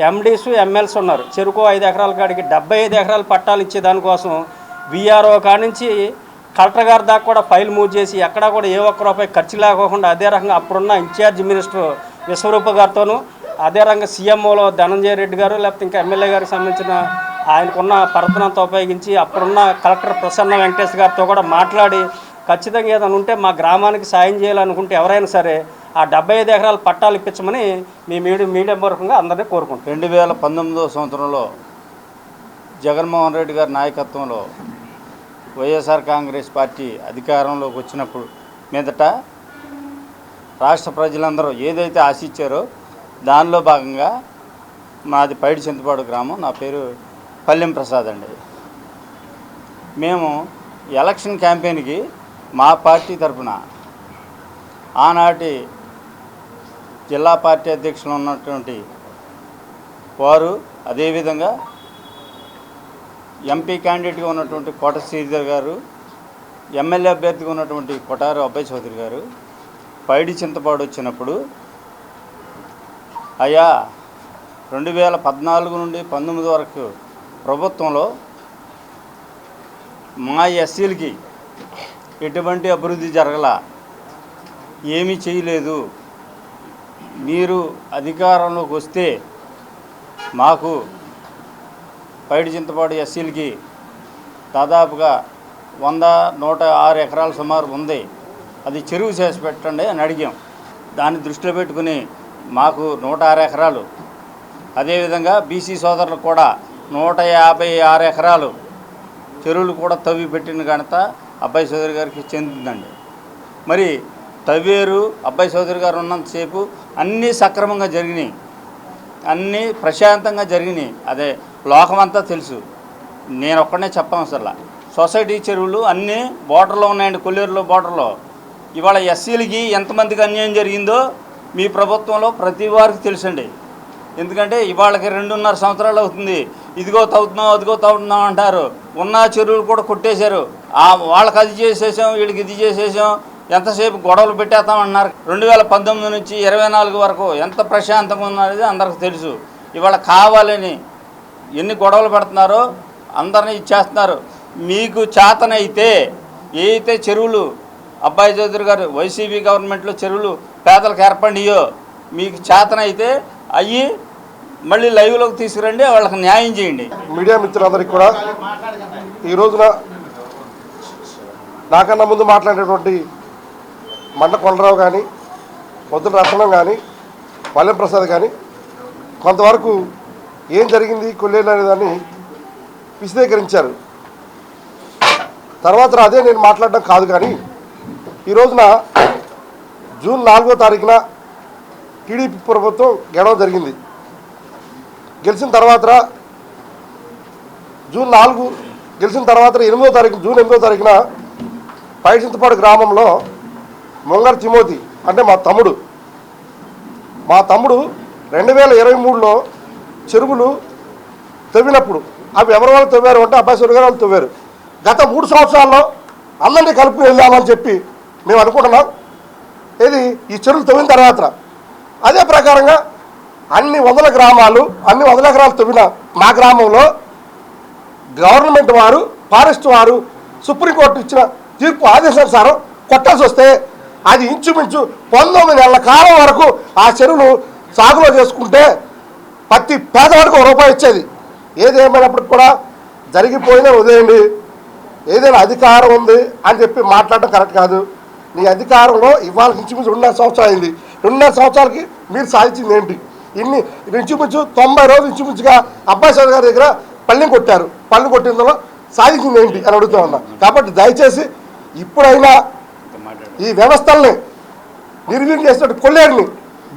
ఎండీస్, ఎమ్మెల్స్ ఉన్నారు. చెరుకు 5 ఎకరాల కాడికి 75 ఎకరాలు పట్టాలు ఇచ్చేదానికోసం వీఆర్ఓ కాడి నుంచి కలెక్టర్ గారి దాకా కూడా ఫైల్ మూవ్ చేసి ఎక్కడా కూడా ఏ ఒక్క రూపాయి ఖర్చు లేకోకుండా అదే రకంగా అప్పుడున్న ఇన్ఛార్జ్ మినిస్టర్ విశ్వరూప గారితోనూ అదే రకంగా సీఎంఓలో ధనంజయ రెడ్డి గారు లేకపోతే ఇంకా ఎమ్మెల్యే గారికి సంబంధించిన ఆయనకున్న పరతనంతో ఉపయోగించి అప్పుడున్న కలెక్టర్ ప్రసన్న వెంకటేష్ గారితో కూడా మాట్లాడి ఖచ్చితంగా ఏదైనా ఉంటే మా గ్రామానికి సాయం చేయాలనుకుంటే ఎవరైనా సరే ఆ 75 ఎకరాల పట్టాలు ఇప్పించమని మీ మీడియా పూర్వకంగా అందరినీ కోరుకుంటాం. 2019 సంవత్సరంలో జగన్మోహన్ రెడ్డి గారి నాయకత్వంలో వైఎస్ఆర్ కాంగ్రెస్ పార్టీ అధికారంలోకి వచ్చినప్పుడు మీదట రాష్ట్ర ప్రజలందరూ ఏదైతే ఆశించారో దానిలో భాగంగా మాది పైడి చింతపాడు గ్రామం, నా పేరు పల్లెం ప్రసాద్ అండి. మేము ఎలక్షన్ క్యాంపెయిన్కి మా పార్టీ తరఫున ఆనాటి జిల్లా పార్టీ అధ్యక్షులు ఉన్నటువంటి వారు, అదేవిధంగా ఎంపీ క్యాండిడేట్గా ఉన్నటువంటి కోట శ్రీధర్ గారు, ఎమ్మెల్యే అభ్యర్థిగా ఉన్నటువంటి కొటారు అబ్బాయి చౌదరి గారు పైడి చింతపాడు వచ్చినప్పుడు, అయ్యా 2014 నుండి 19 వరకు ప్రభుత్వంలో మా ఎస్సీలకి ఎటువంటి అభివృద్ధి జరగల, ఏమీ చేయలేదు. మీరు అధికారంలోకి వస్తే మాకు పైడి చింతపాడు ఎస్సీలకి దాదాపుగా 106 ఎకరాల సుమారు ఉంది, అది చెరువు చేసి పెట్టండి అని అడిగాం. దాన్ని దృష్టిలో పెట్టుకుని మాకు 106 ఎకరాలు, అదేవిధంగా బీసీ సోదరులకు కూడా 156 ఎకరాలు చెరువులు కూడా తవ్వి పెట్టిన ఘనత అబ్బాయి చౌదరి గారికి చెందుతుందండి. మరి తవ్వేరు అబ్బాయి చౌదరి గారు ఉన్నంతసేపు అన్నీ సక్రమంగా జరిగినాయి, అన్నీ ప్రశాంతంగా జరిగినాయి. అదే లోకమంతా తెలుసు, నేను ఒక్కడనే చెప్పాను అసలు. సొసైటీ చెరువులు అన్నీ బోర్డర్లో ఉన్నాయండి, కొల్లేరులో బోర్డర్లో. ఇవాళ ఎస్సీలకి ఎంతమందికి అన్యాయం జరిగిందో మీ ప్రభుత్వంలో ప్రతి వారికి తెలుసండి. ఎందుకంటే ఇవాళకి 2.5 సంవత్సరాలు అవుతుంది. ఇదిగో తవ్వుతున్నాం, అదిగో తవ్వుతున్నాం అంటారు. ఉన్న చెరువులు కూడా కొట్టేశారు. వాళ్ళకి అది చేసేసాం, వీళ్ళకి ఇది చేసేసాం, ఎంతసేపు గొడవలు పెట్టేస్తామన్నారు. 2019 నుంచి 24 వరకు ఎంత ప్రశాంతంగా ఉన్నది అందరికి తెలుసు. ఇవాళ కావాలని ఎన్ని గొడవలు పెడుతున్నారో అందరినీ ఇచ్చేస్తున్నారు. మీకు చేతనైతే ఏదైతే చెరువులు అబ్బాయి చౌదరి గారు వైసీపీ గవర్నమెంట్లో చెరువులు పేదలకు ఏర్పడియో మీకు చేతనైతే అయ్యి మళ్ళీ లైవ్లోకి తీసుకురండి, వాళ్ళకి న్యాయం చేయండి. మీడియా మిత్రులందరికీ కూడా ఈ రోజున నాకన్నా ముందు మాట్లాడేటువంటి మండ కొండరావు కానీ, పొద్దున రత్నం కానీ, పల్లెం ప్రసాద్ కానీ కొంతవరకు ఏం జరిగింది కొల్లేరు అనే దాన్ని విశదీకరించారు. తర్వాత అదే నేను మాట్లాడడం కాదు, కానీ ఈ రోజున జూన్ 4వ తారీఖున టీడీపీ ప్రభుత్వం గెలవ జరిగింది. గెలిచిన తర్వాత జూన్ 4 గెలిచిన తర్వాత జూన్ 8వ తారీఖున పైచింతపాడు గ్రామంలో మొంగర్ తిమోతి అంటే మా తమ్ముడు 2023లో చెరువులు తవ్వినప్పుడు అవి ఎవరి వాళ్ళు తవ్వారు అంటే అబ్బాయి చౌదరి గారు వాళ్ళు తవ్వారు. గత 3 సంవత్సరాల్లో అందరినీ కలిపి వెళ్దామని చెప్పి మేము అనుకుంటున్నాం. ఈ చెరువులు తవ్విన తర్వాత అదే ప్రకారంగా అన్ని 100 గ్రామాలు, అన్ని 100 ఎకరాలు తవ్విన మా గ్రామంలో గవర్నమెంట్ వారు, ఫారెస్ట్ వారు సుప్రీంకోర్టు ఇచ్చిన తీర్పు ఆదేశానుసారం కొట్టాల్సి వస్తే అది ఇంచుమించు 19 నెలల కాలం వరకు ఆ చెరువులు సాగులో చేసుకుంటే ప్రతి పేదవాడికి ₹1 ఇచ్చేది. ఏదేమైనప్పటికి కూడా జరిగిపోయినా వదిలేయండి. ఏదైనా అధికారం ఉంది అని చెప్పి మాట్లాడడం కరెక్ట్ కాదు. నీ అధికారంలో ఇవాళ ఇంచుమించు 2.5 సంవత్సరాలు అయింది. 2.5 సంవత్సరాలకి మీరు సాధించింది ఏంటి? ఇంచుమించు 90 రోజులు ఇంచుమించుగా అబ్బాయి చౌదరి గారి దగ్గర పళ్ళెం కొట్టారు. పళ్ళు కొట్టిందో సాధించింది ఏంటి అని అడుగుతూ ఉన్నా. కాబట్టి దయచేసి ఇప్పుడైనా ఈ వ్యవస్థల్ని నిర్వీర్యం చేసినట్టు కొల్లేరుని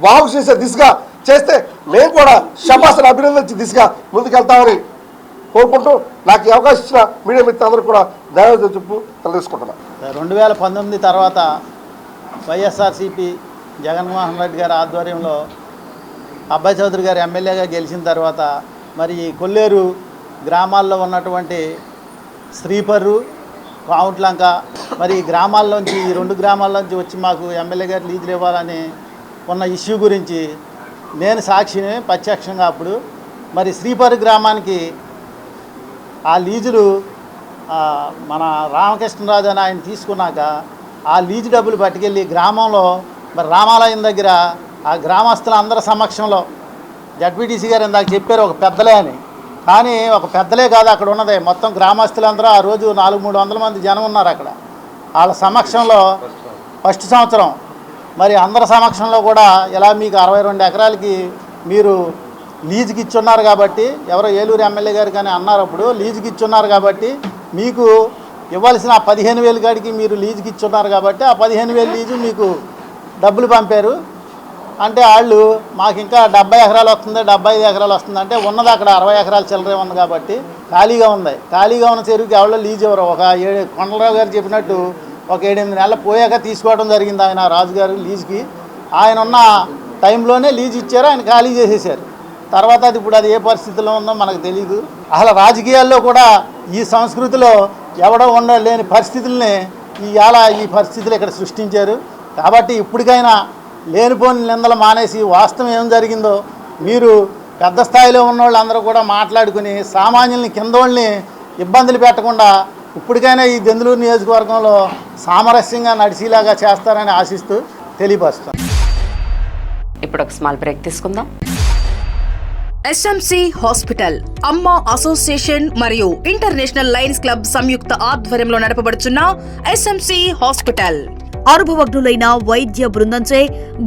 బాగు చేసే దిశగా చేస్తే మేము కూడా శభాసన అభినందించే దిశగా ముందుకెళ్తామని కోరుకుంటూ నాకు ఈ అవకాశం ఇచ్చిన మీడియా మిత్రులందరూ కూడా ధన్యవాదాలు చెప్పు తెలుసుకుంటున్నాను. 2019 తర్వాత వైఎస్ఆర్సీపీ జగన్మోహన్ రెడ్డి గారి ఆధ్వర్యంలో అబ్బాయి చౌదరి గారు ఎమ్మెల్యేగా గెలిచిన తర్వాత మరి కొల్లేరు గ్రామాల్లో ఉన్నటువంటి శ్రీపర్రు, కావుట్లంక మరి ఈ గ్రామాల్లోంచి, ఈ 2 గ్రామాల్లోంచి వచ్చి మాకు ఎమ్మెల్యే గారు లీజులు ఇవ్వాలని ఉన్న ఇష్యూ గురించి నేను సాక్షిని ప్రత్యక్షంగా అప్పుడు మరి శ్రీపర్రు గ్రామానికి ఆ లీజులు మన రామకృష్ణరాజు అని ఆయన తీసుకున్నాక ఆ లీజు డబ్బులు పట్టుకెళ్ళి గ్రామంలో మరి రామాలయం దగ్గర ఆ గ్రామస్తులందరి సమక్షంలో జడ్పీటీసీ గారు ఇందాక చెప్పారు ఒక పెద్దలే అని, కానీ ఒక పెద్దలే కాదు అక్కడ ఉన్నదే మొత్తం గ్రామస్తులందరూ ఆ రోజు 400-300 మంది జనం ఉన్నారు అక్కడ. వాళ్ళ సమక్షంలో ఫస్ట్ సంవత్సరం మరి అందరి సమక్షంలో కూడా ఇలా మీకు 62 ఎకరాలకి మీరు లీజుకి ఇచ్చున్నారు కాబట్టి, ఎవరో ఏలూరు ఎమ్మెల్యే గారు కానీ అన్నారు అప్పుడు, లీజుకి ఇచ్చున్నారు కాబట్టి మీకు ఇవ్వాల్సిన 15,000 కాడికి మీరు లీజుకి ఇచ్చున్నారు కాబట్టి ఆ 15,000 లీజు మీకు డబ్బులు పంపారు. అంటే వాళ్ళు మాకు ఇంకా 70 ఎకరాలు వస్తుంది, 75 ఎకరాలు వస్తుంది అంటే ఉన్నది అక్కడ 60 ఎకరాలు చిల్లరే ఉంది కాబట్టి ఖాళీగా ఉంది. ఖాళీగా ఉన్న చెరువుకి ఎవరో లీజు ఎవరు ఒక కొండలరావు గారు చెప్పినట్టు ఒక 7-8 నెలలు పోయాక తీసుకోవడం జరిగింది ఆయన రాజుగారు లీజుకి. ఆయన ఉన్న టైంలోనే లీజు ఇచ్చారు, ఆయన ఖాళీ చేసేసారు. తర్వాత అది ఇప్పుడు అది ఏ పరిస్థితిలో ఉందో మనకు తెలియదు. అసలు రాజకీయాల్లో కూడా ఈ సంస్కృతిలో ఎవడో ఉండలేని పరిస్థితుల్ని ఈ పరిస్థితులు ఇక్కడ సృష్టించారు. కాబట్టి ఇప్పటికైనా లేనిపోని నిందలు మానేసి వాస్తవం ఏం జరిగిందో మీరు పెద్ద స్థాయిలో ఉన్న వాళ్ళందరూ కూడా మాట్లాడుకుని సామాన్యుల్ని కింద వాళ్ళని ఇబ్బందులు పెట్టకుండా ఇప్పటికైనా ఈ దెందులూరు నియోజకవర్గంలో సామరస్యంగా నడిచేలాగా చేస్తారని ఆశిస్తూ తెలియపరుస్తాం. ఇప్పుడు ఒక స్మాల్ బ్రేక్ తీసుకుందాం. ఎస్ఎంసి హాస్పిటల్ అమ్మ అసోసియేషన్ మరియు ఇంటర్నేషనల్ లయన్స్ క్లబ్ సంయుక్త ఆధ్వర్యంలో నడపబడుచున్న ఎస్ఎంసి హాస్పిటల్ అనుభవజ్ఞులైన వైద్య బృందంచే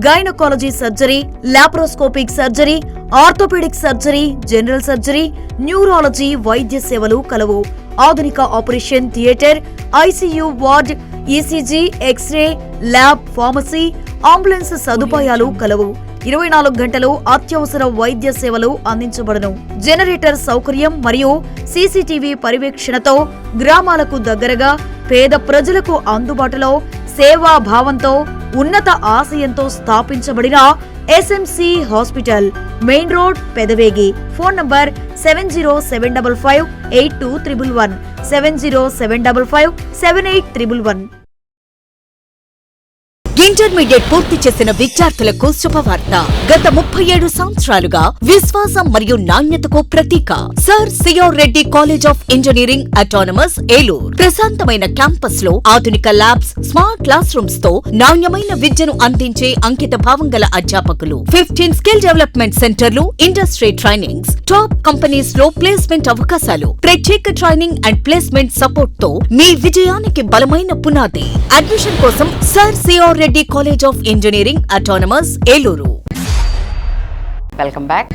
gynaecology surgery, laparoscopic surgery, orthopaedic surgery, general surgery, neurology వైద్య సేవలు కలవు. ఆధునిక operation theatre, ICU ward, ECG, X-ray, lab, pharmacy, ambulance సదుపాయాలు కలవు. 24 గంటలు అత్యవసర వైద్య సేవలు అందించబడును. జనరేటర్ సౌకర్యం మరియు సీసీటీవీ పర్యవేక్షణతో గ్రామాలకు దగ్గరగా పేద ప్రజలకు అందుబాటులో సేవా భావంతో ఉన్నత ఆశయంతో స్థాపించబడిన SMC hospital, main road, Pedavegi. Phone number 7075582311 7075578311. Intermediate పూర్తి చేసిన విద్యార్థులకు శుభవార్త. గత 37 సంవత్సరాలుగా విశ్వాసం మరియు నాణ్యతకు ప్రతీక sir CR Reddy college of engineering autonomous Eluru. ప్రశాంతమైన క్యాంపస్ లో ఆధునిక ల్యాబ్స్, స్మార్ట్ క్లాస్ రూమ్స్ తో నాణ్యమైన విద్యను అందించే అంకిత భావం గల అధ్యాపకులు, 15 స్కిల్ డెవలప్మెంట్ సెంటర్లు, ఇండస్ట్రీ ట్రైనింగ్స్, టాప్ కంపెనీస్ లో ప్లేస్మెంట్ అవకాశాలు, ప్రత్యేక ట్రైనింగ్ అండ్ ప్లేస్మెంట్ సపోర్ట్ తో మీ విజయానికి బలమైన పునాది. అడ్మిషన్ కోసం sir CR Reddy college of engineering autonomous Eluru. Welcome back.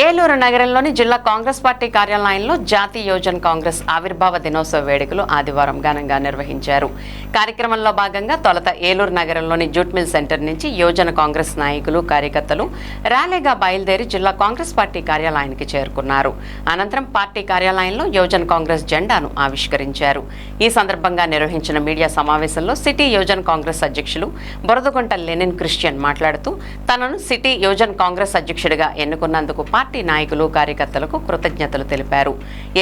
Eluru నగరంలోని జిల్లా కాంగ్రెస్ పార్టీ కార్యాలయంలో జాతీయ యువజన కాంగ్రెస్ ఆవిర్భావ దినోత్సవ వేడుకలు ఆదివారం ఘనంగా నిర్వహించారు. కార్యక్రమంలో భాగంగా తొలుత ఏలూరు నగరంలోని జూట్ మిల్ సెంటర్ నుంచి యువజన కాంగ్రెస్ నాయకులు, కార్యకర్తలు ర్యాలీగా బయలుదేరి జిల్లా కాంగ్రెస్ పార్టీ కార్యాలయానికి చేరుకున్నారు. అనంతరం పార్టీ కార్యాలయంలో యువజన కాంగ్రెస్ జెండాను ఆవిష్కరించారు. ఈ సందర్భంగా నిర్వహించిన మీడియా సమావేశంలో సిటీ యువజన కాంగ్రెస్ అధ్యక్షులు బొరదగుంట లెనిన్ క్రిస్టియన్ మాట్లాడుతూ తనను సిటీ యువజన కాంగ్రెస్ అధ్యక్షుడిగా ఎన్నుకున్నందుకు పార్టీ నాయకులు, కార్యకర్తలకు కృతజ్ఞతలు తెలిపారు.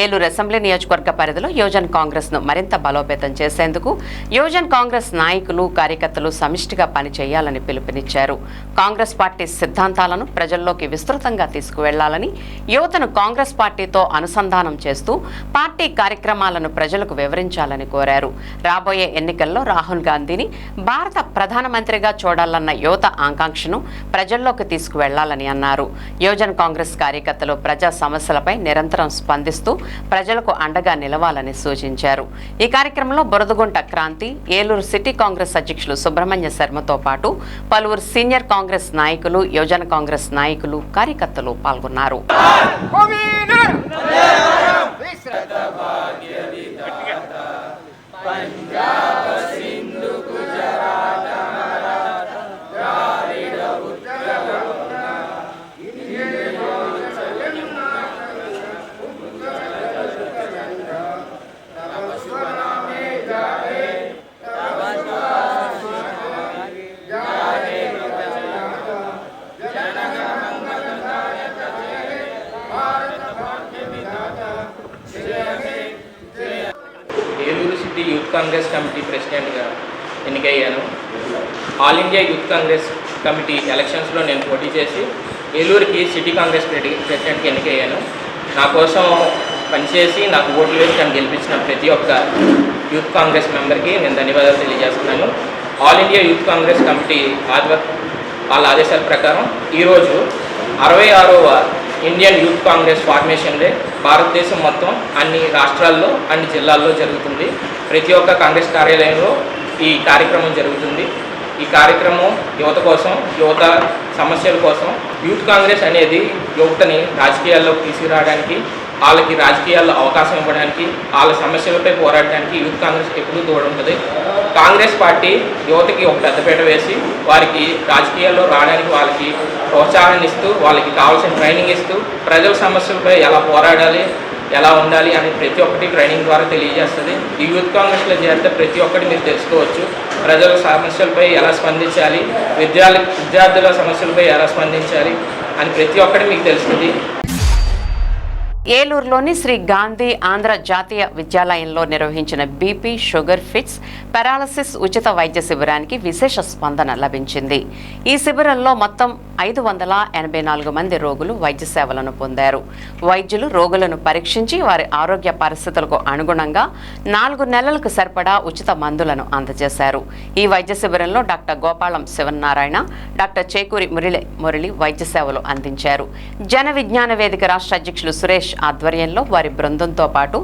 ఏలూరు అసెంబ్లీ నియోజకవర్గ పరిధిలో యువజన కాంగ్రెస్ ను మరింత బలోపేతం చేసేందుకు యువజన కాంగ్రెస్ నాయకులు, కార్యకర్తలు సమిష్టిగా పనిచేయాలని పిలుపునిచ్చారు. కాంగ్రెస్ పార్టీ సిద్ధాంతాలను ప్రజల్లోకి విస్తృతంగా తీసుకువెళ్లాలని, యువతను కాంగ్రెస్ పార్టీతో అనుసంధానం చేస్తూ పార్టీ కార్యక్రమాలను ప్రజలకు వివరించాలని కోరారు. రాబోయే ఎన్నికల్లో రాహుల్ గాంధీని భారత ప్రధానమంత్రిగా చూడాలన్న యువత ఆకాంక్షను ప్రజల్లోకి తీసుకువెళ్లాలని అన్నారు. యువజన కాంగ్రెస్ కార్యకర్తలు ప్రజా సమస్యలపై నిరంతరం స్పందిస్తూ ప్రజలకు అండగా నిలవాలని సూచించారు. ఈ కార్యక్రమంలో బొరదగుంట క్రాంతి, ఏలూరు సిటీ కాంగ్రెస్ అధ్యక్షులు సుబ్రహ్మణ్య శర్మతో పాటు పలువురు సీనియర్ కాంగ్రెస్ నాయకులు, యువజన కాంగ్రెస్ నాయకులు, కార్యకర్తలు పాల్గొన్నారు. యూత్ కాంగ్రెస్ కమిటీ ప్రెసిడెంట్గా ఎన్నికయ్యాను. All India Youth Congress Committee ఎలక్షన్స్లో నేను పోటీ చేసి ఏలూరుకి సిటీ కాంగ్రెస్ ప్రెసిడెంట్కి ఎన్నికయ్యాను. నా కోసం పనిచేసి నాకు ఓట్లు వేసి నన్ను గెలిపించిన ప్రతి ఒక్క యూత్ కాంగ్రెస్ మెంబర్కి నేను ధన్యవాదాలు తెలియజేస్తున్నాను. All India Youth Congress Committee వాళ్ళ ఆదేశాల ప్రకారం ఈరోజు 66వ Indian Youth Congress formation day భారతదేశం మొత్తం అన్ని రాష్ట్రాల్లో, అన్ని జిల్లాల్లో జరుగుతుంది. ప్రతి ఒక్క కాంగ్రెస్ కార్యాలయంలో ఈ కార్యక్రమం జరుగుతుంది. ఈ కార్యక్రమం యువత కోసం, యువత సమస్యల కోసం. యూత్ కాంగ్రెస్ అనేది యువతని రాజకీయాల్లోకి తీసుకురావడానికి, వాళ్ళకి రాజకీయాల్లో అవకాశం ఇవ్వడానికి, వాళ్ళ సమస్యలపై పోరాడడానికి యూత్ కాంగ్రెస్ ఎప్పుడూ తోడుంటుంది. కాంగ్రెస్ పార్టీ యువతకి ఒక పెద్దపీట వేసి వారికి రాజకీయాల్లో రావడానికి వాళ్ళకి ప్రోత్సాహాన్ని ఇస్తూ, వాళ్ళకి కావాల్సిన ట్రైనింగ్ ఇస్తూ, ప్రజల సమస్యలపై ఎలా పోరాడాలి, ఎలా ఉండాలి అని ప్రతి ఒక్కటి ట్రైనింగ్ ద్వారా తెలియజేస్తుంది. ఈ యూత్ కాంగ్రెస్లో చేరితే ప్రతి ఒక్కటి మీరు తెలుసుకోవచ్చు. ప్రజల సమస్యలపై ఎలా స్పందించాలి, విద్యార్థుల సమస్యలపై ఎలా స్పందించాలి అని ప్రతి ఒక్కటి మీకు తెలుస్తుంది. ఏలూరులోని శ్రీ గాంధీ ఆంధ్ర జాతీయ విద్యాలయంలో నిర్వహించిన బీపీ, షుగర్, ఫిట్స్, పారాలసిస్ ఉచిత వైద్య శిబిరానికి విశేష స్పందన లభించింది. ఈ శిబిరంలో మొత్తం 584 మంది రోగులు వైద్య సేవలను పొందారు. వైద్యులు రోగులను పరీక్షించి వారి ఆరోగ్య పరిస్థితులకు అనుగుణంగా 4 నెలలకు సరిపడా ఉచిత మందులను అందజేశారు. ఈ వైద్య శిబిరంలో డాక్టర్ గోపాలం శివనారాయణ, డాక్టర్ చేకూరి మురళి వైద్య సేవలు అందించారు. జన విజ్ఞాన వేదిక రాష్ట్ర అధ్యక్షులు సురేష్ ఆధ్వర్యంలో వారి బృందంతో పాటు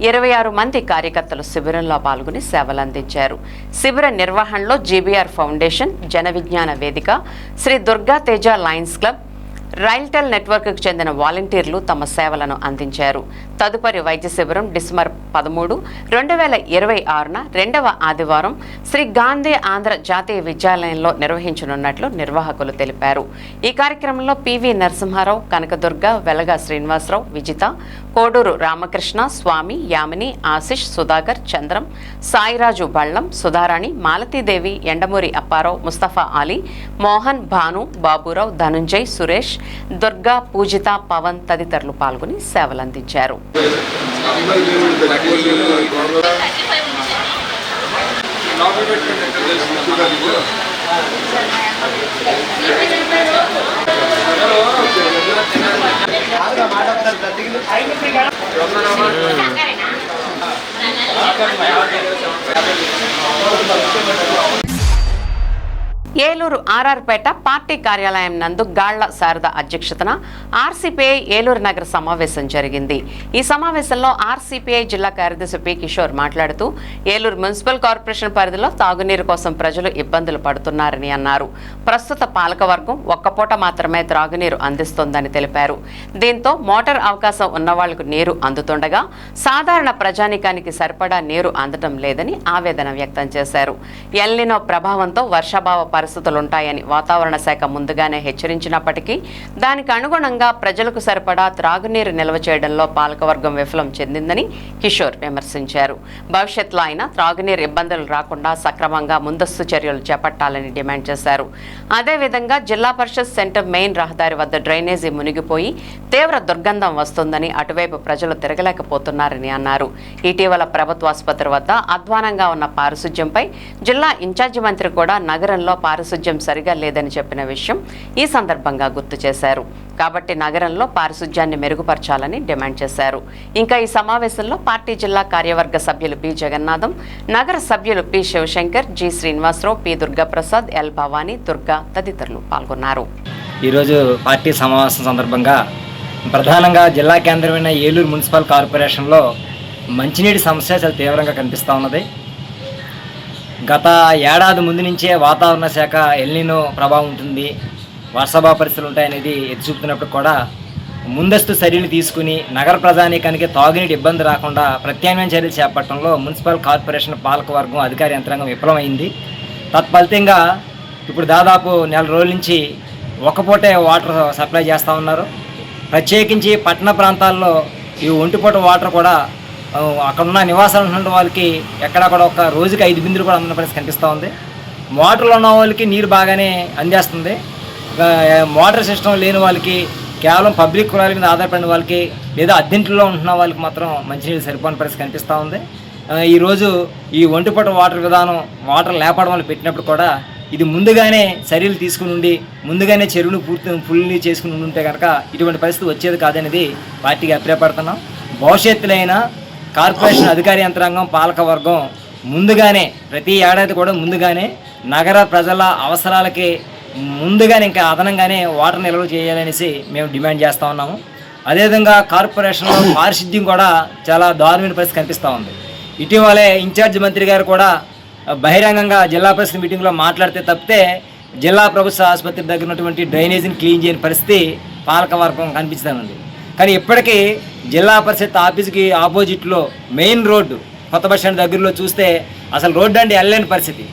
26 మంది కార్యకర్తలు శిబిరంలో పాల్గొని సేవలందించారు. శిబిర నిర్వహణలో జీబీఆర్ ఫౌండేషన్, జన విజ్ఞాన వేదిక, శ్రీ దుర్గా తేజ లయన్స్ క్లబ్, రైల్టెల్ నెట్వర్క్కు చెందిన వాలంటీర్లు తమ సేవలను అందించారు. తదుపరి వైద్య శిబిరం డిసెంబర్ 13, 2026న 2వ ఆదివారం శ్రీ గాంధీ ఆంధ్ర జాతీయ విద్యాలయంలో నిర్వహించనున్నట్లు నిర్వాహకులు తెలిపారు. ఈ కార్యక్రమంలో పివి నరసింహారావు, కనకదుర్గ, వెలగా శ్రీనివాసరావు, విజిత, కోడూరు రామకృష్ణ, స్వామి, యామిని, ఆశిష్, సుధాకర్, చంద్రం, సాయిరాజు బళ్ళం, సుధారాణి, మాలతీదేవి, ఎండమూరి అప్పారావు, ముస్తఫా అలీ, మోహన్, భాను, బాబురావు, ధనుంజయ్, సురేష్, దుర్గా, పూజిత, పవన్ తదితరులు పాల్గొని సేవలందించారు. ఏలూరు ఆర్ఆర్పేట పార్టీ కార్యాలయం నందు గాళ్ల శారద అధ్యక్షతన ఆర్సీపీఐ ఏలూరు నగర సమావేశం జరిగింది. ఈ సమావేశంలో ఆర్సీపీఐ జిల్లా కార్యదర్శి పి కిషోర్ మాట్లాడుతూ ఏలూరు మున్సిపల్ కార్పొరేషన్ పరిధిలో తాగునీరు కోసం ప్రజలు ఇబ్బందులు పడుతున్నారని అన్నారు. ప్రస్తుత పాలకవర్గం ఒక్కపూట మాత్రమే త్రాగునీరు అందిస్తోందని తెలిపారు. దీంతో మోటార్ అవకాశం ఉన్న వాళ్లకు నీరు అందుతుండగా సాధారణ ప్రజానికానికి సరిపడా నీరు అందడం లేదని ఆవేదన వ్యక్తం చేశారు. ఎల్నినో ప్రభావంతో వర్షాభావ పరిస్థితులుంటాయని వాతావరణ శాఖ ముందుగానే హెచ్చరించినప్పటికీ దానికి అనుగుణంగా ప్రజలకు సరిపడా త్రాగునీరు నిల్వ చేయడంలో పాలకవర్గం విఫలం చెందిందని కిషోర్ విమర్శించారు. భవిష్యత్తులో అయినా త్రాగునీరు ఇబ్బందులు రాకుండా సక్రమంగా ముందస్తు చర్యలు చేపట్టాలని డిమాండ్ చేశారు. అదేవిధంగా జిల్లా పరిషత్ సెంటర్ మెయిన్ రహదారి వద్ద డ్రైనేజీ మునిగిపోయి తీవ్ర దుర్గంధం వస్తోందని, అటువైపు ప్రజలు తిరగలేకపోతున్నారని అన్నారు. ఇటీవల ప్రభుత్వ ఆసుపత్రి వద్ద అధ్వానంగా ఉన్న పారిశుధ్యంపై జిల్లా ఇన్ఛార్జి మంత్రి కూడా నగరంలో పారిశుధ్యం సరిగా లేదని చెప్పిన విషయం ఈ సందర్భంగా గుర్తు చేశారు. కాబట్టి నగరంలో పారిశుధ్యాన్ని మెరుగుపరచాలని డిమాండ్ చేశారు. ఇంకా ఈ సమావేశంలో పార్టీ జిల్లా కార్యవర్గ సభ్యులు పి జగన్నాథం, నగర సభ్యులు P Sivasankar, G Srinivasarao, P Durgaprasad, L Bhavani, Durga తదితరులు పాల్గొన్నారు. ఈరోజు పార్టీ సమావేశం సందర్భంగా ప్రధానంగా జిల్లా కేంద్రమైన ఏలూరు మున్సిపల్ కార్పొరేషన్లో మంచినీటి సమస్య చాలా తీవ్రంగా కనిపిస్తూ ఉన్నది. గత ఏడాది ముందు నుంచే వాతావరణ శాఖ ఎల్నినో ప్రభావం ఉంటుంది, వర్షాభావ పరిస్థితులు ఉంటాయనేది ఎత్తి చూపుతున్నప్పుడు కూడా ముందస్తు చర్యలు తీసుకుని నగర ప్రజానీకానికి తాగునీటి ఇబ్బంది రాకుండా ప్రత్యామ్నాయ చర్యలు చేపట్టడంలో మున్సిపల్ కార్పొరేషన్ పాలకవర్గం అధికార యంత్రాంగం విఫలమైంది. తత్ఫలితంగా ఇప్పుడు దాదాపు 4 రోజుల నుంచి ఒక్కపూటే వాటర్ సప్లై చేస్తూ ఉన్నారు. ప్రత్యేకించి పట్టణ ప్రాంతాల్లో ఈ ఒంటిపూట వాటర్ కూడా అక్కడున్న నివాసాలు ఉన్న వాళ్ళకి ఎక్కడా కూడా ఒక రోజుకి 5 బిందులు కూడా అందున్న పరిస్థితి కనిపిస్తూ ఉంది. మోటార్లు ఉన్న వాళ్ళకి నీరు బాగానే అందేస్తుంది. మోటార్ సిస్టమ్ లేని వాళ్ళకి, కేవలం పబ్లిక్ కులాల మీద ఆధారపడిన వాళ్ళకి లేదా అద్దెంట్లో ఉంటున్న వాళ్ళకి మాత్రం మంచినీళ్ళు సరిపోని పరిస్థితి కనిపిస్తూ ఉంది. ఈరోజు ఈ ఒంటిపూట వాటర్ విధానం వాటర్ లేపడం వల్ల పెట్టినప్పుడు కూడా ఇది ముందుగానే చర్యలు తీసుకుని ఉండి ముందుగానే చెరువును ఫుల్ని చేసుకుని ఉంటే కనుక ఇటువంటి పరిస్థితి వచ్చేది కాదనేది పార్టీకి అభిప్రాయపడుతున్నాం. భవిష్యత్తులైనా కార్పొరేషన్ అధికార యంత్రాంగం, పాలకవర్గం ముందుగానే ప్రతి ఏడాది కూడా ముందుగానే నగర ప్రజల అవసరాలకి ముందుగానే ఇంకా అదనంగానే వాటర్ నిల్వ చేయాలనేసి మేము డిమాండ్ చేస్తూ ఉన్నాము. అదేవిధంగా కార్పొరేషన్లో పారిశుద్ధ్యం కూడా చాలా దారుణమైన పరిస్థితి కనిపిస్తూ ఉంది. ఇటీవలే ఇన్ఛార్జ్ మంత్రి గారు కూడా బహిరంగంగా జిల్లా పరిషత్ మీటింగ్లో మాట్లాడితే తప్పితే జిల్లా ప్రభుత్వ ఆసుపత్రి దగ్గర ఉన్నటువంటి డ్రైనేజీని క్లీన్ చేయని పరిస్థితి పాలకవర్గం కనిపిస్తుంది. కానీ ఇప్పటికీ జిల్లా పరిషత్ ఆఫీస్కి ఆపోజిట్లో మెయిన్ రోడ్డు కొత్త బస్ స్టాండ్ దగ్గరలో చూస్తే అసలు రోడ్డు అంటే వెళ్ళలేని పరిస్థితి.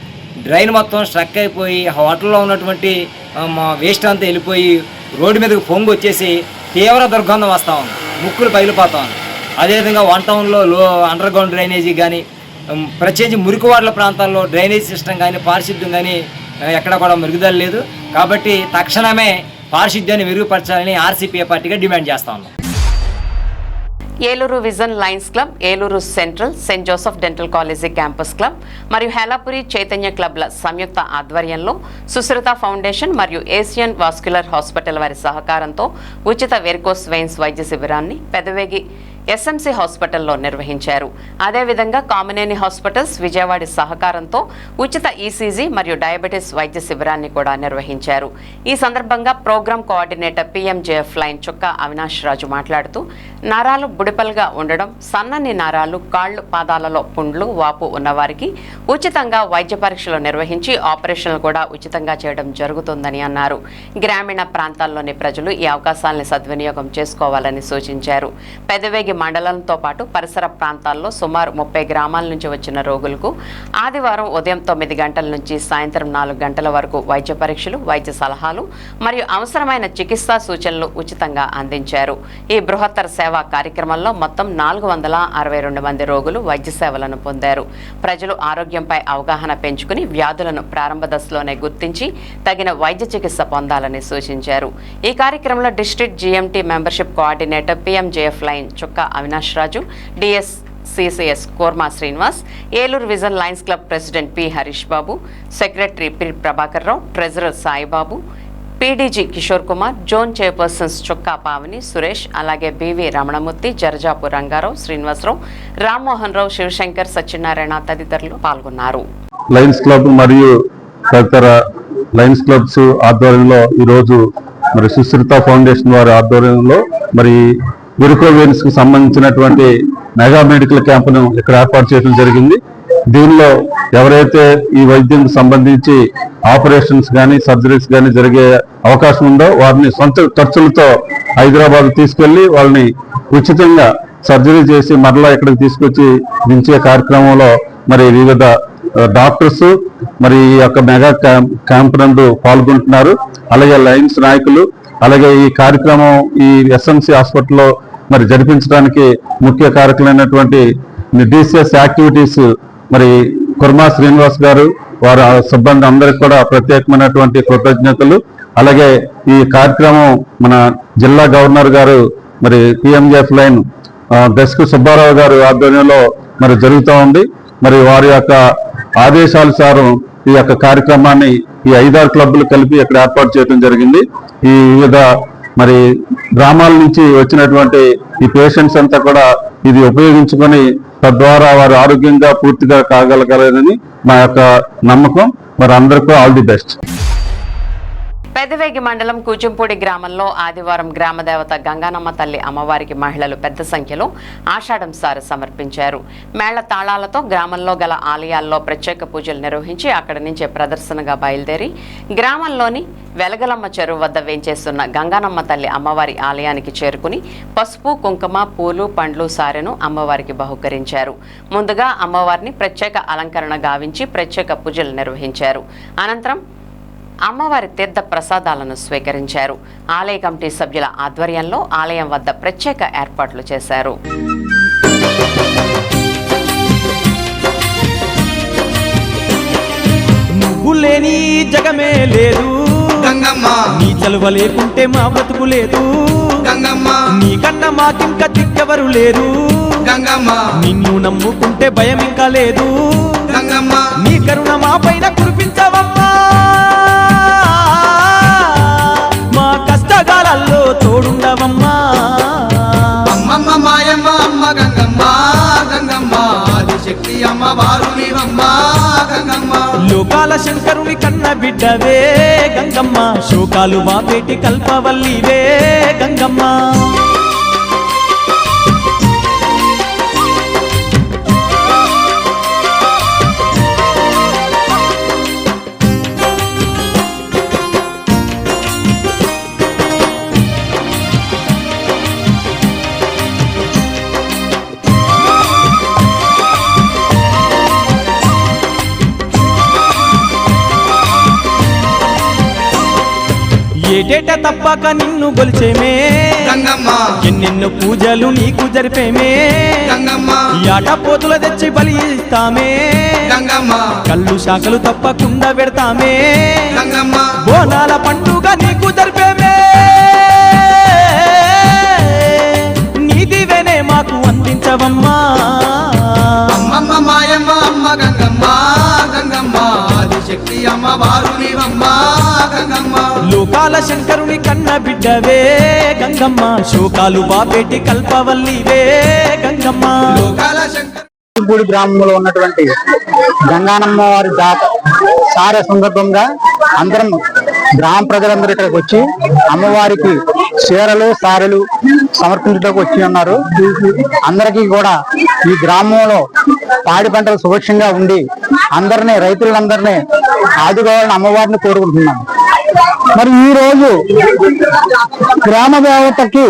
డ్రైన్ మొత్తం స్ట్రక్ అయిపోయి హోటల్లో ఉన్నటువంటి వేస్ట్ అంతా వెళ్ళిపోయి రోడ్డు మీదకి పొంగు వచ్చేసి తీవ్ర దుర్గంధం వస్తూ ఉంది, ముక్కులు పగిలిపోతూ ఉంది. అదేవిధంగా 1 టౌన్లో అండర్ గ్రౌండ్ డ్రైనేజీ కానీ ప్రత్యేకించి మురికివాడల ప్రాంతాల్లో డ్రైనేజ్ సిస్టమ్ కానీ పారిశుద్ధ్యం కానీ ఎక్కడ కూడా మెరుగుదల లేదు. కాబట్టి తక్షణమే పారిశుద్ధ్యాన్ని మెరుగుపరచాలని ఆర్సీపీఐ పార్టీగా డిమాండ్ చేస్తా ఉన్నాం. Eluru vision lions club, Eluru central, Saint Joseph dental college campus club మరియు హేలాపురి చైతన్య క్లబ్ల సంయుక్త ఆధ్వర్యంలో సుశ్రుత ఫౌండేషన్ మరియు ఏషియన్ వాస్క్యులర్ హాస్పిటల్ వారి సహకారంతో ఉచిత వెరికోస్ వెయిన్స్ వైద్య శిబిరాన్ని పెదవేగి ఎస్ఎంసీ హాస్పిటల్లో నిర్వహించారు. అదేవిధంగా కామినేని హాస్పిటల్స్ విజయవాడ సహకారంతో ఉచిత ఈసీజీ మరియు డయాబెటీస్ వైద్య శిబిరాన్ని కూడా నిర్వహించారు. ఈ సందర్భంగా programme coordinator PMJF lion Chukka Avinash రాజు మాట్లాడుతూ నరాలు బుడిపలుగా ఉండడం, సన్నని నరాలు, కాళ్ళు, పాదాలలో పుండ్లు, వాపు ఉన్నవారికి ఉచితంగా వైద్య పరీక్షలు నిర్వహించి ఆపరేషన్లు కూడా ఉచితంగా చేయడం జరుగుతుందని అన్నారు. గ్రామీణ ప్రాంతాల్లోని ప్రజలు ఈ అవకాశాలను సద్వినియోగం చేసుకోవాలని సూచించారు. పెదవేగి మండలంతో పాటు పరిసర ప్రాంతాల్లో సుమారు 30 గ్రామాల నుంచి వచ్చిన రోగులకు ఆదివారం ఉదయం 9 గంటల నుంచి సాయంత్రం 4 గంటల వరకు వైద్య పరీక్షలు, వైద్య సలహాలు మరియు అవసరమైన చికిత్సా సూచనలు ఉచితంగా అందించారు. ఈ బృహత్తర సేవా కార్యక్రమంలో మొత్తం 462 మంది రోగులు వైద్య సేవలను పొందారు. ప్రజలు ఆరోగ్యంపై అవగాహన పెంచుకుని వ్యాధులను ప్రారంభ దశలోనే గుర్తించి తగిన వైద్య చికిత్స పొందాలని సూచించారు. ఈ కార్యక్రమంలో district GMT membership coordinator PMJF lion Chukka Avinash Raju, DS CCS Korma Srinivas, Eluru vision lions club president P Harish Babu, secretary P Prabhakar Rao, treasurer Saibabu, PDG Kishore Kumar, zone chairpersons Chukka Pavani, Suresh, అలాగే బివి రమణమూర్తి, జరజాపు రంగారావు, శ్రీనివాసరావు, రామ్మోహన్ రావు, శివశంకర్, సత్యనారాయణ తదితరులు పాల్గొన్నారు. లయన్స్ క్లబ్ మరియు తదితర లయన్స్ క్లబ్స్ ఆధ్వర్యంలో ఈరోజు మరి సుశ్రుత ఫౌండేషన్ వారి ఆధ్వర్యంలో మరి వెరికోవేన్స్ కు సంబంధించినటువంటి మెగా మెడికల్ క్యాంపును ఇక్కడ ఏర్పాటు చేయడం జరిగింది. దీనిలో ఎవరైతే ఈ వైద్యం సంబంధించి ఆపరేషన్స్ కానీ సర్జరీస్ కానీ జరిగే అవకాశం ఉందో వారిని సొంత ఖర్చులతో హైదరాబాద్ తీసుకెళ్లి వాళ్ళని ఉచితంగా సర్జరీ చేసి మరలా ఇక్కడికి తీసుకొచ్చి దించే కార్యక్రమంలో మరి వివిధ డాక్టర్స్ మరి ఈ యొక్క మెగా క్యాంప్ నందు పాల్గొంటున్నారు. అలాగే లయన్స్ నాయకులు, అలాగే ఈ కార్యక్రమం ఈ ఎస్ఎంసీ హాస్పిటల్లో మరి జరిపించడానికి ముఖ్య కారకులైనటువంటి డిసిఎస్ యాక్టివిటీస్ మరి కుర్మా శ్రీనివాస్ గారు, వారి సిబ్బంది అందరికి కూడా ప్రత్యేకమైనటువంటి కృతజ్ఞతలు. అలాగే ఈ కార్యక్రమం మన జిల్లా గవర్నర్ గారు మరి పిఎంజేఎఫ్ లైన్ దశకు సుబ్బారావు గారు ఆధ్వర్యంలో మరి జరుగుతూ ఉంది. మరి వారి యొక్క ఆదేశానుసారం ఈ యొక్క కార్యక్రమాన్ని ఈ 5-6 క్లబ్లు కలిపి ఇక్కడ ఏర్పాటు చేయడం జరిగింది. ఈ వివిధ మరి గ్రామాల నుంచి వచ్చినటువంటి ఈ పేషెంట్స్ అంతా కూడా ఇది ఉపయోగించుకొని తద్వారా వారు ఆరోగ్యంగా పూర్తిగా కాగలగలరని మా యొక్క నమ్మకం. మరి అందరికీ ఆల్ ది బెస్ట్. పెదవేగి మండలం కూచింపూడి గ్రామంలో ఆదివారం గ్రామదేవత గంగానమ్మ తల్లి అమ్మవారికి మహిళలు పెద్ద సంఖ్యలో ఆషాఢం సార సమర్పించారు. మేళ తాళాలతో గ్రామంలో గల ఆలయాల్లో ప్రత్యేక పూజలు నిర్వహించి అక్కడి నుంచే ప్రదర్శనగా బయలుదేరి గ్రామంలోని వెలగలమ్మ చెరువు వద్ద వేంచేస్తున్న గంగానమ్మ తల్లి అమ్మవారి ఆలయానికి చేరుకుని పసుపు, కుంకుమ, పూలు, పండ్లు, సారెను అమ్మవారికి బహుకరించారు. ముందుగా అమ్మవారిని ప్రత్యేక అలంకరణ గావించి ప్రత్యేక పూజలు నిర్వహించారు. అనంతరం అమ్మవారి తీర్థ ప్రసాదాలను స్వీకరించారు. ఆలయ కమిటీ సభ్యుల ఆధ్వర్యంలో ఆలయం వద్ద ప్రత్యేక ఏర్పాట్లు చేశారు. నువ్వు లేని జగమే లేదు గంగమ్మ, నీ చలువ లేకుంటే మా బ్రతుకు లేదు గంగమ్మ, నీకన్నా మాకింక దిక్కెవరు లేరు గంగమ్మ, నిన్ను నమ్ముకుంటే భయం ఇంకా లేదు గంగమ్మ, నీ కరుణ మా పైన కురిపించవమ్మా, మా కష్టకాలలో తోడుండవమ్మా. అమ్మమ్మ మాయమ్మ అమ్మ గంగమ్మ, గంగమ్మ ఆదిశక్తి అమ్మ వారు నీవమ్మ గంగమ్మ, లోకాల శంకరుని కన్న బిడ్డవే గంగమ్మ, శోకాలు బాపేటి కల్పవల్లివే గంగమ్మ. ఏటేట తప్పక నిన్ను గొలిచేమే గంగమ్మ, ఎన్నెన్నో పూజలు నీకు జరిపేమే గంగమ్మ, యాట పోతుల తెచ్చి బలి ఇస్తామే గంగమ్మ, కళ్ళు శాఖలు తప్పకుండా పెడతామే గంగమ్మ, బోనాల పండుగ నీకు జరిపేమే, నీదివేనే మాకు లోకాల శంకరుని కన్న బిడ్డవే గంగమ్మ శోకాలు బాపేటి కల్పవల్లివే గంగమ్మ లోకాల శంకర్ గూడి గ్రామంలో ఉన్నటువంటి గంగానమ్మ వారి సార సందర్భంగా అందరం గ్రామ ప్రజలందరూ ఇక్కడికి వచ్చి అమ్మవారికి చీరలు సారెలు సమర్పించడానికి వచ్చి ఉన్నారు. అందరికీ కూడా ఈ గ్రామంలో పాడి పంటలు సుభిక్షంగా ఉండి అందరినీ రైతులందరినీ ఆదుకోవాలని అమ్మవారిని కోరుకుంటున్నాం. మరి ఈ రోజు గ్రామ దేవతకి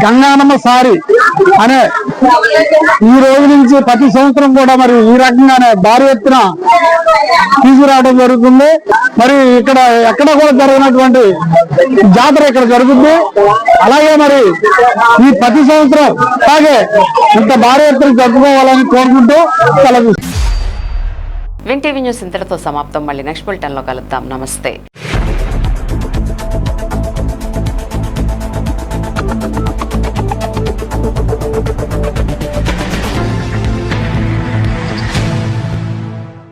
గంగానమ్మ సారి అనే ఈ రోజు నుంచి ప్రతి సంవత్సరం కూడా మరి ఈ రకంగానే భారీ ఎత్తున తీసుకురావడం జరుగుతుంది. మరి ఇక్కడ ఎక్కడ కూడా జరిగినటువంటి జాతర ఇక్కడ జరుగుతుంది. అలాగే మరి ఈ ప్రతి సంవత్సరం అలాగే ఇంత భారీ ఎత్తున జరుపుకోవాలని కోరుకుంటూ సెలవు. విన్ టీవీ న్యూస్ ఇంతటితో సమాప్తం. మళ్ళీ నెక్స్ట్ బులెటిన్లో కలుద్దాం. నమస్తే.